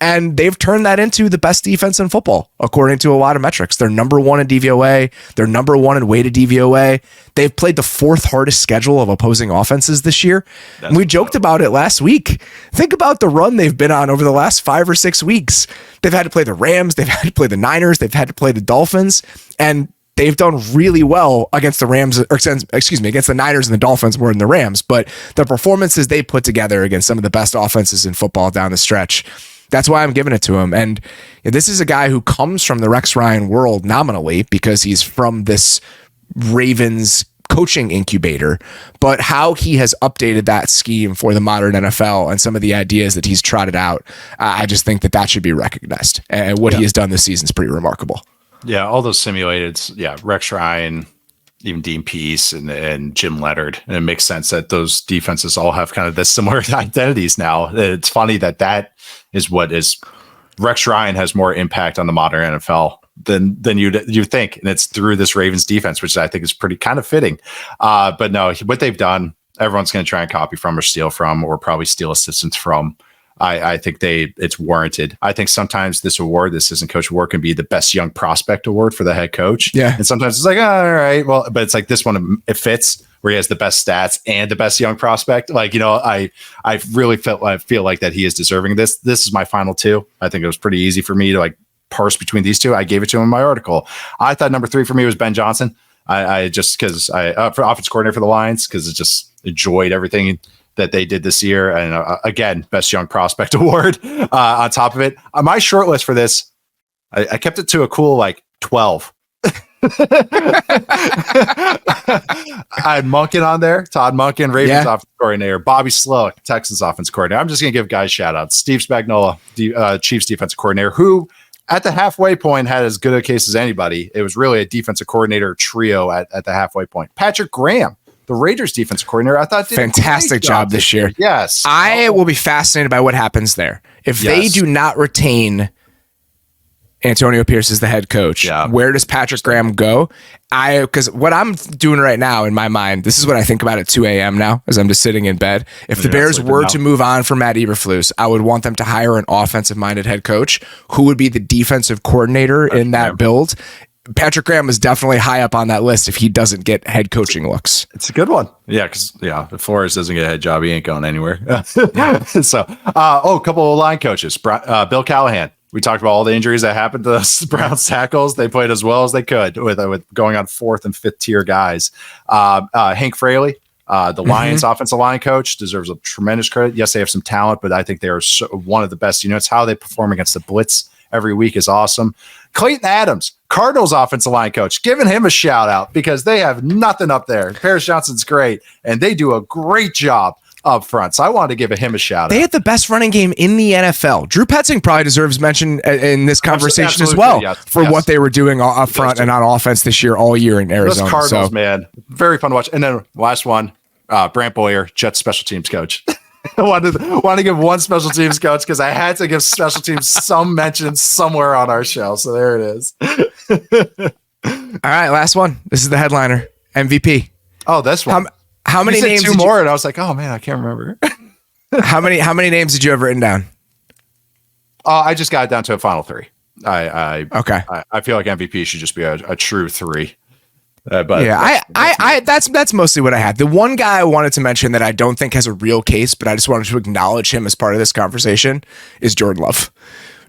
And they've turned that into the best defense in football, according to a lot of metrics. They're number 1 in DVOA. They're number 1 in weighted DVOA. They've played the 4th hardest schedule of opposing offenses this year. And we joked about it last week. Think about the run they've been on over the last 5 or 6 weeks. They've had to play the Rams. They've had to play the Niners. They've had to play the Dolphins. And they've done really well against the Rams, against the Niners and the Dolphins more than the Rams. But the performances they put together against some of the best offenses in football down the stretch, that's why I'm giving it to him. And this is a guy who comes from the Rex Ryan world nominally because he's from this Ravens coaching incubator, but how he has updated that scheme for the modern NFL and some of the ideas that he's trotted out, I just think that should be recognized. And what he has done this season is pretty remarkable. Yeah, all those simulated, Rex Ryan, even Dean Pease and Jim Leonard. And it makes sense that those defenses all have kind of the similar identities now. It's funny that is what is Rex Ryan has more impact on the modern NFL than you think. And it's through this Ravens defense, which I think is pretty kind of fitting. But no, what they've done, everyone's going to try and copy from or steal from or probably steal assistance from. I think it's warranted. I think sometimes this assistant coach award can be the best young prospect award for the head coach. Yeah. And sometimes it's like, all right, well, but it's like this one, it fits where he has the best stats and the best young prospect. Like, I really feel like that he is deserving of this. This is my final 2. I think it was pretty easy for me to parse between these 2. I gave it to him in my article. I thought number 3 for me was Ben Johnson. I just, cause for offense coordinator for the Lions, cause it just enjoyed everything that they did this year. And again, best young prospect award on top of it. My short list for this, I kept it to a cool 12. I had Monken on there, Todd Monken, Ravens offense coordinator, Bobby Slowick, Texans offense coordinator. I'm just going to give guys shout outs. Steve Spagnuolo, Chiefs defensive coordinator, who at the halfway point had as good a case as anybody. It was really a defensive coordinator trio at the halfway point. Patrick Graham, the Raiders defensive coordinator, I thought did fantastic job this year. Yes. I will be fascinated by what happens there. If they do not retain Antonio Pierce as the head coach, where does Patrick Graham go? Because what I'm doing right now in my mind, this is what I think about at 2 a.m. now as I'm just sitting in bed. If the Bears were to move on from Matt Eberflus, I would want them to hire an offensive-minded head coach who would be the defensive coordinator in that build. Patrick Graham is definitely high up on that list if he doesn't get head coaching looks. It's a good one. Yeah, because if Flores doesn't get a head job, he ain't going anywhere. So, a couple of line coaches. Bill Callahan. We talked about all the injuries that happened to the Browns tackles. They played as well as they could with going on 4th and 5th tier guys. Hank Fraley, the Lions offensive line coach, deserves a tremendous credit. Yes, they have some talent, but I think they are one of the best units. How they perform against the blitz every week is awesome. Clayton Adams, Cardinals offensive line coach, giving him a shout out because they have nothing up there. Paris Johnson's great, and they do a great job up front. So I wanted to give him a shout out. They had the best running game in the NFL. Drew Petzing probably deserves mention in this conversation as well for what they were doing up front and on offense this year, all year in Arizona. Those Cardinals, man, very fun to watch. And then last one, Brant Boyer, Jets special teams coach. I wanted to give one special teams coach because I had to give special teams some mention somewhere on our show. So there it is. All right, last one. This is the headliner, MVP. Oh, this one. How many names? Two more, and I was like, "Oh man, I can't remember." How many names did you have written down? I just got it down to a final three. Okay. I feel like MVP should just be a true three. But yeah, that's mostly what I had. The one guy I wanted to mention that I don't think has a real case, but I just wanted to acknowledge him as part of this conversation is Jordan Love.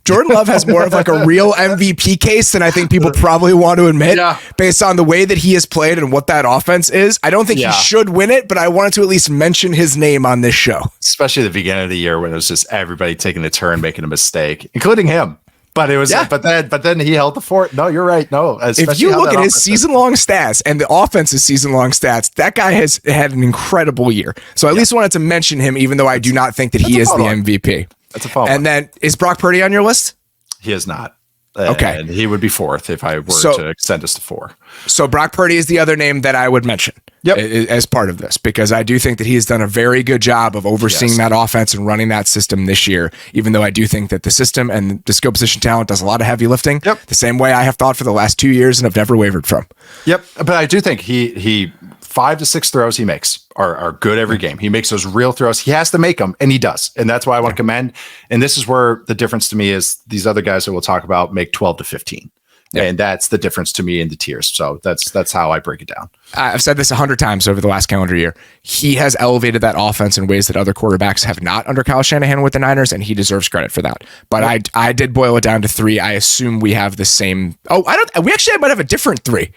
Jordan Love has more of like a real MVP case than I think people probably want to admit based on the way that he has played and what that offense is. I don't think he should win it, but I wanted to at least mention his name on this show. Especially the beginning of the year when it was just everybody taking a turn, making a mistake, including him. But it was, but then he held the fort. No, you're right. No, if you look at his season-long stats and the offense's season-long stats, that guy has had an incredible year. So I at least wanted to mention him, even though I do not think that he is the MVP. That's a fun one. And then is Brock Purdy on your list? He is not. Okay. And he would be fourth if I were to extend us to 4. So Brock Purdy is the other name that I would mention as part of this, because I do think that he has done a very good job of overseeing that offense and running that system this year, even though I do think that the system and the skill position talent does a lot of heavy lifting the same way I have thought for the last 2 years and have never wavered from. Yep. But I do think he 5 to 6 throws he makes are good every game. He makes those real throws. He has to make them, and he does. And that's why I want to commend. And this is where the difference to me is these other guys that we'll talk about make 12 to 15. Yep. And that's the difference to me in the tiers. So that's how I break it down. I've said this 100 times over the last calendar year. He has elevated that offense in ways that other quarterbacks have not under Kyle Shanahan with the Niners, and he deserves credit for that. But I did boil it down to 3. I assume we have the same. Oh, we actually might have a different 3.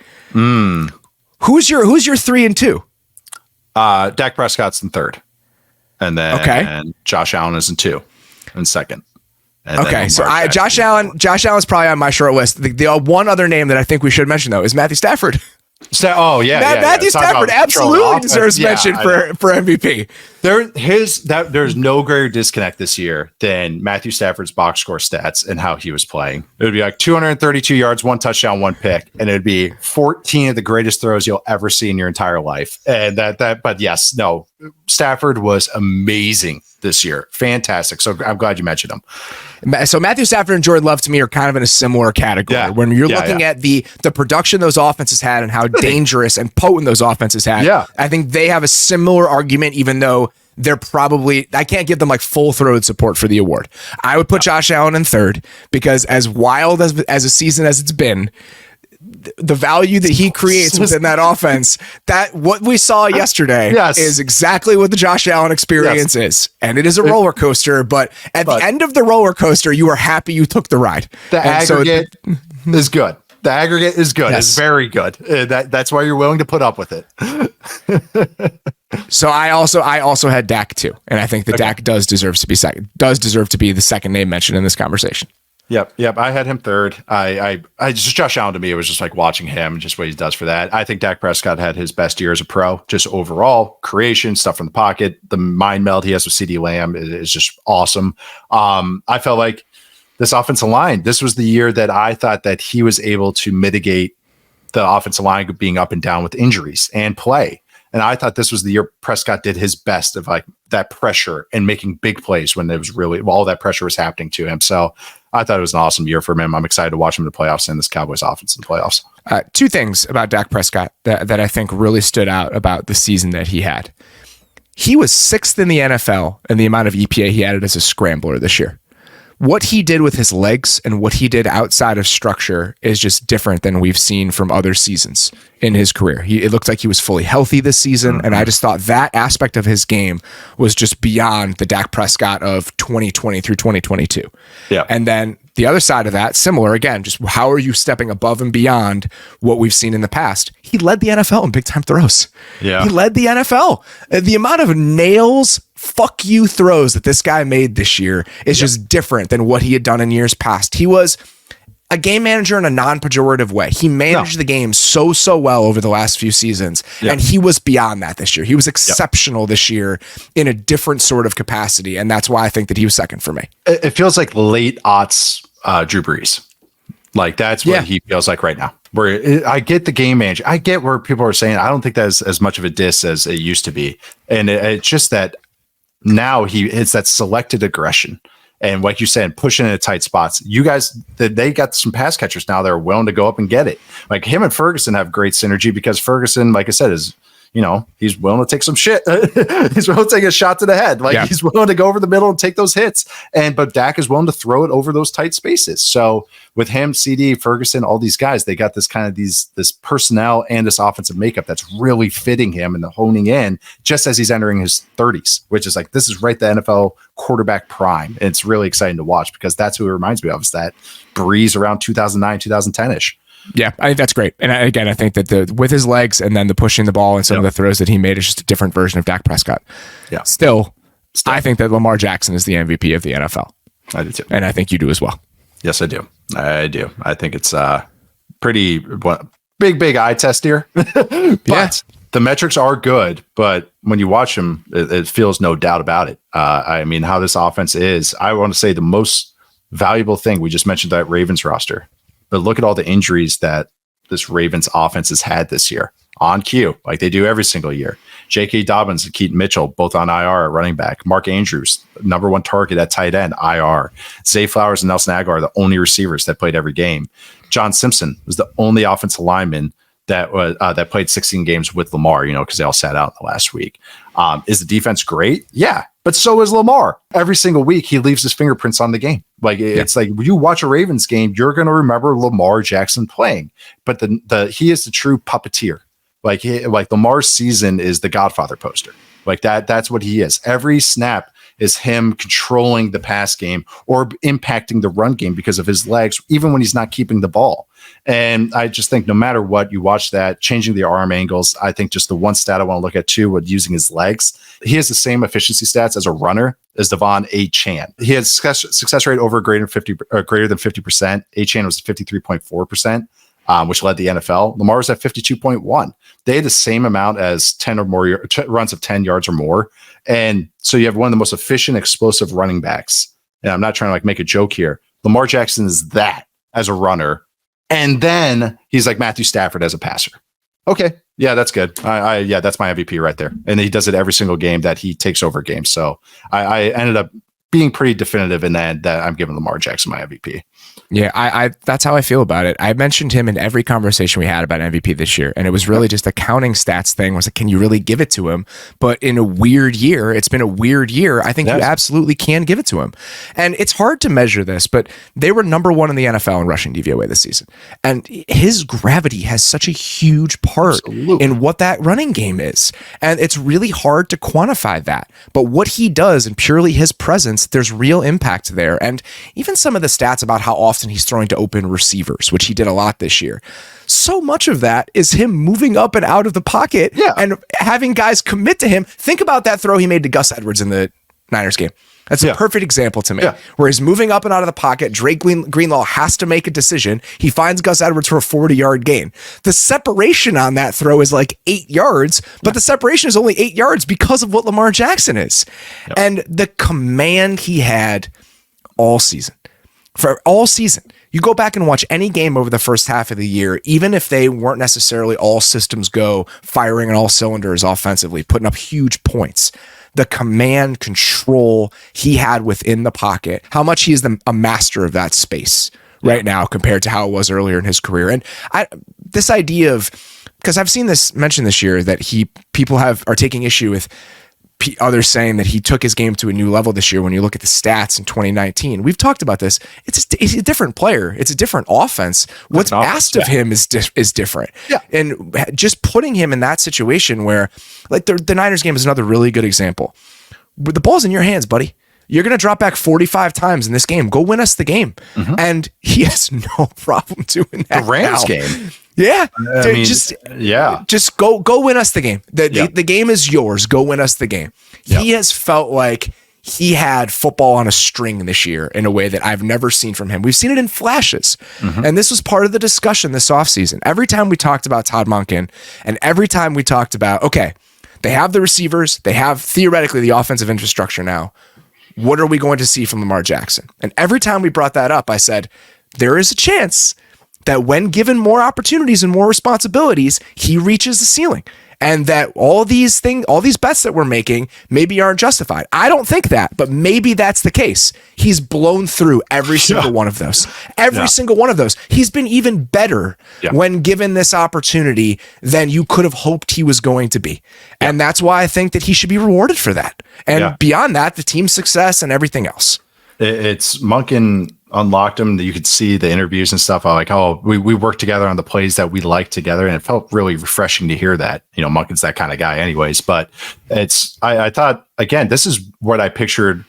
Who's your 3 and 2? Dak Prescott's in 3rd, and then Josh Allen is in 2 and 2nd. And so Josh Allen's probably on my short list. The one other name that I think we should mention though is Matthew Stafford. Matthew Stafford absolutely deserves mention for MVP. There's no greater disconnect this year than Matthew Stafford's box score stats and how he was playing. It would be like 232 yards, 1 touchdown, 1 pick, and it'd be 14 of the greatest throws you'll ever see in your entire life. And Stafford was amazing this year. Fantastic. So I'm glad you mentioned him. So Matthew Stafford and Jordan Love to me are kind of in a similar category. When you're looking at the production those offenses had and how dangerous and potent those offenses had, I think they have a similar argument, even though they're probably, I can't give them like full-throated support for the award. I would put Josh Allen in 3rd because as wild as a season as it's been, the value that he creates within that offense, that what we saw yesterday is exactly what the Josh Allen experience is. And it is a roller coaster, but at the end of the roller coaster, you are happy you took the ride. The aggregate is good. The aggregate is good. It's very good. That's why you're willing to put up with it. So I also had Dak too, and I think that Dak does deserve to be the second name mentioned in this conversation. Yep. I had him 3rd. I just Josh Allen to me, it was just like watching him, just what he does for that. I think Dak Prescott had his best year as a pro, just overall creation, stuff from the pocket, the mind meld he has with CeeDee Lamb is just awesome. I felt like this offensive line, this was the year that I thought that he was able to mitigate the offensive line being up and down with injuries and play. And I thought this was the year Prescott did his best of like that pressure and making big plays when it was really all that pressure was happening to him. So I thought it was an awesome year for him. I'm excited to watch him in the playoffs and this Cowboys offense in the playoffs. 2 things about Dak Prescott that I think really stood out about the season that he had. He was 6th in the NFL in the amount of EPA he added as a scrambler this year. What he did with his legs and what he did outside of structure is just different than we've seen from other seasons in his career. It looked like he was fully healthy this season, and I just thought that aspect of his game was just beyond the Dak Prescott of 2020 through 2022. Yeah. And then the other side of that, similar again, just how are you stepping above and beyond what we've seen in the past? He led the NFL in big time throws. Yeah. He led the NFL. The amount of nails fuck you throws that this guy made this year is just different than what he had done in years past. He was a game manager in a non-pejorative way. He managed the game so well over the last few seasons, and he was beyond that this year. He was exceptional this year in a different sort of capacity, and that's why I think that he was second for me. It feels like late aughts Drew Brees. Like that's what he feels like right now. Where I get the game manager, I get where people are saying I don't think that's as much of a diss as it used to be, and it's just that now it's that selected aggression. And like you said, pushing into tight spots. You guys, they got some pass catchers now that are willing to go up and get it. Like him and Ferguson have great synergy because Ferguson, like I said, is, he's willing to take some shit. He's willing to take a shot to the head. Like he's willing to go over the middle and take those hits. But Dak is willing to throw it over those tight spaces. So with him, CD, Ferguson, all these guys, they got this kind of this personnel and this offensive makeup that's really fitting him and honing in just as he's entering his 30s, which is like, this is right the NFL quarterback prime. And it's really exciting to watch because that's who it reminds me of, is that Breeze around 2009, 2010-ish. Yeah, I think that's great. And I think that with his legs and then the pushing the ball and some of the throws that he made is just a different version of Dak Prescott. Yeah. Still, I think that Lamar Jackson is the MVP of the NFL. I do too. And I think you do as well. Yes, I do. I think it's pretty big eye test here. But the metrics are good. But when you watch them, it feels no doubt about it. I mean, how this offense is, I want to say the most valuable thing, we just mentioned that Ravens roster. But look at all the injuries that this Ravens offense has had this year on cue, like they do every single year. J.K. Dobbins and Keaton Mitchell, both on IR at running back. Mark Andrews, number one target at tight end, IR. Zay Flowers and Nelson Aguilar are the only receivers that played every game. John Simpson was the only offensive lineman that played 16 games with Lamar, because they all sat out in the last week. Is the defense great? Yeah, but so is Lamar. Every single week, he leaves his fingerprints on the game. Like it's like when you watch a Ravens game, you're going to remember Lamar Jackson playing. But he is the true puppeteer. Like Lamar's season is the Godfather poster. Like that's what he is. Every snap is him controlling the pass game or impacting the run game because of his legs, even when he's not keeping the ball. And I just think no matter what, you watch that, changing the arm angles. I think just the one stat I want to look at too, with using his legs, he has the same efficiency stats as a runner as Devon A-Chan. He has success rate over greater than 50%. A-Chan was 53.4%. Which led the NFL. Lamar was at 52.1. They had the same amount as 10 or more runs of 10 yards or more. And so you have one of the most efficient, explosive running backs. And I'm not trying to make a joke here. Lamar Jackson is that as a runner. And then he's like Matthew Stafford as a passer. Okay. Yeah, that's good. That's my MVP right there. And he does it every single game that he takes over games. So I ended up being pretty definitive in that I'm giving Lamar Jackson my MVP. Yeah, I that's how I feel about it. I mentioned him in every conversation we had about MVP this year, and it was really just a counting stats thing. Was like, can you really give it to him? But in a weird year, it's been a weird year. I think you absolutely can give it to him. And it's hard to measure this, but they were number one in the NFL in rushing DVOA this season. And his gravity has such a huge part in what that running game is. And it's really hard to quantify that. But what he does and purely his presence, there's real impact there. And even some of the stats about how often he's throwing to open receivers, which he did a lot this year. So much of that is him moving up and out of the pocket and having guys commit to him. Think about that throw he made to Gus Edwards in the Niners game. That's a perfect example to me, where he's moving up and out of the pocket. Drake Greenlaw has to make a decision. He finds Gus Edwards for a 40-yard gain. The separation on that throw is like 8 yards, but the separation is only 8 yards because of what Lamar Jackson is. And the command he had all season. For all season, you go back and watch any game over the first half of the year, even if they weren't necessarily all systems go, firing on all cylinders offensively, putting up huge points. The command control he had within the pocket, how much he is a master of that space right now compared to how it was earlier in his career. And this idea of, because I've seen this mentioned this year, that people are taking issue with others saying that he took his game to a new level this year. When you look at the stats in 2019, we've talked about this. He's a different player. It's a different offense. What's asked of him is different. Yeah. And just putting him in that situation where, like the Niners game is another really good example. The ball's in your hands, buddy. You're going to drop back 45 times in this game. Go win us the game. And he has no problem doing that. The Rams now. game. Yeah. I mean, just go win us the game. The game is yours. Go win us the game. He has felt like he had football on a string this year in a way that I've never seen from him. We've seen it in flashes. And this was part of the discussion this offseason. Every time we talked about Todd Monken, and every time we talked about, okay, they have the receivers, they have theoretically the offensive infrastructure now. What are we going to see from Lamar Jackson? And every time we brought that up, I said, there is a chance that when given more opportunities and more responsibilities, he reaches the ceiling. And that all these bets that we're making maybe aren't justified. I don't think that, but maybe that's the case. He's blown through every single one of those. Every single one of those. He's been even better when given this opportunity than you could have hoped he was going to be. And that's why I think that he should be rewarded for that. And beyond that, the team's success and everything else. It's Monken unlocked him. That you could see the interviews and stuff. I like, we worked together on the plays that we liked together, and it felt really refreshing to hear that. You know, Monken's that kind of guy, anyways. But I thought, again, this is what I pictured,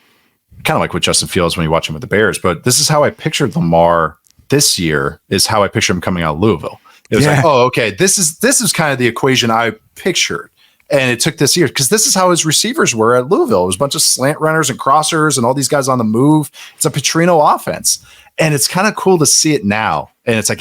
kind of like with Justin Fields when you watch him with the Bears. But this is how I pictured Lamar this year. Is how I pictured him coming out of Louisville. It was like, okay, this is kind of the equation I pictured. And it took this year because this is how his receivers were at Louisville. It was a bunch of slant runners and crossers and all these guys on the move. It's a Petrino offense. And it's kind of cool to see it now. And it's like,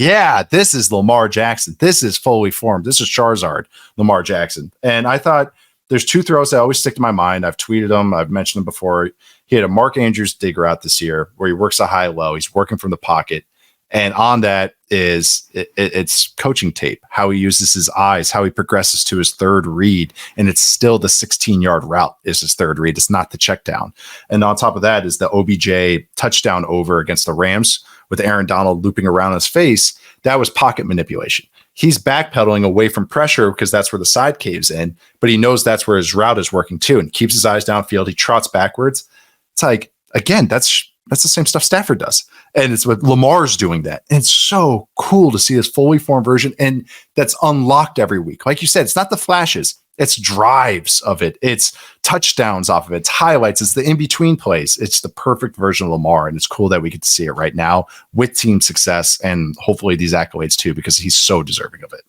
this is Lamar Jackson. This is fully formed. This is Charizard, Lamar Jackson. And I thought there's two throws that always stick to my mind. I've tweeted them. I've mentioned them before. He had a Mark Andrews dig route this year where he works a high-low. He's working from the pocket. And on that is it's coaching tape, how he uses his eyes, how he progresses to his third read. And it's still the 16-yard route is his third read. It's not the check down. And on top of that is the OBJ touchdown over against the Rams with Aaron Donald looping around his face. That was pocket manipulation. He's backpedaling away from pressure because that's where the side caves in, but he knows that's where his route is working too and keeps his eyes downfield. He trots backwards. It's like, again, that's the same stuff Stafford does. And it's what Lamar's doing that. And it's so cool to see this fully formed version. And that's unlocked every week. Like you said, it's not the flashes, it's drives of it. It's touchdowns off of it. It's highlights. It's the in-between plays. It's the perfect version of Lamar. And it's cool that we get to see it right now with team success and hopefully these accolades too, because he's so deserving of it.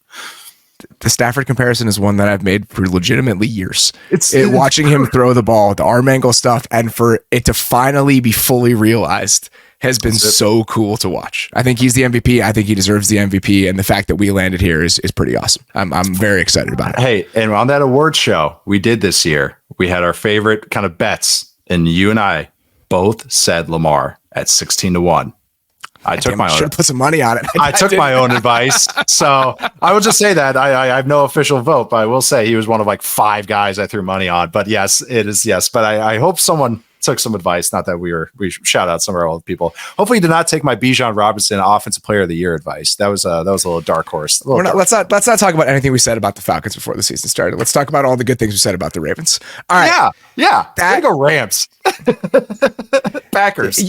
The Stafford comparison is one that I've made for legitimately years. It's watching him throw the ball, the arm angle stuff, and for it to finally be fully realized has been so cool to watch. I think he's the MVP. I think he deserves the MVP, and the fact that we landed here is pretty awesome. I'm very excited about it. Hey, and on that award show we did this year, we had our favorite kind of bets, and you and I both said Lamar at 16-1. I took my own. Should have put some money on it. I took my own advice. So I will just say that I have no official vote, but I will say he was one of like 5 guys I threw money on. But yes, it is yes. But I hope someone took some advice. Not that we shout out some of our old people. Hopefully, you did not take my Bijan Robinson Offensive Player of the Year advice. That was a little dark horse. Let's not talk about anything we said about the Falcons before the season started. Let's talk about all the good things we said about the Ravens. All right. Yeah. There you go, Rams. Packers.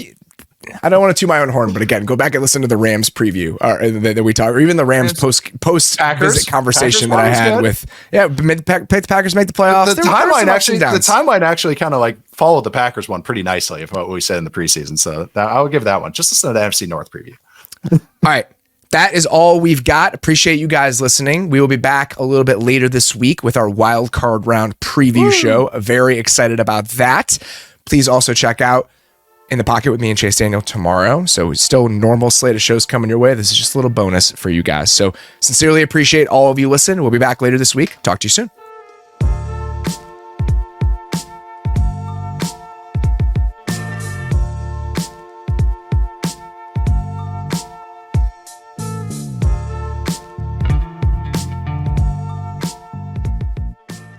I don't want to toot my own horn, but again, go back and listen to the Rams preview that we talked, or even the Rams post visit conversation that I had with the Packers make the playoffs. The timeline actually kind of like followed the Packers one pretty nicely of what we said in the preseason. So I would give that one. Just listen to the NFC North preview. All right. That is all we've got. Appreciate you guys listening. We will be back a little bit later this week with our wild card round preview show. Very excited about that. Please also check out In the Pocket with me and Chase Daniel tomorrow. So still normal slate of shows coming your way. This is just a little bonus for you guys. So sincerely appreciate all of you listening. We'll be back later this week. Talk to you soon.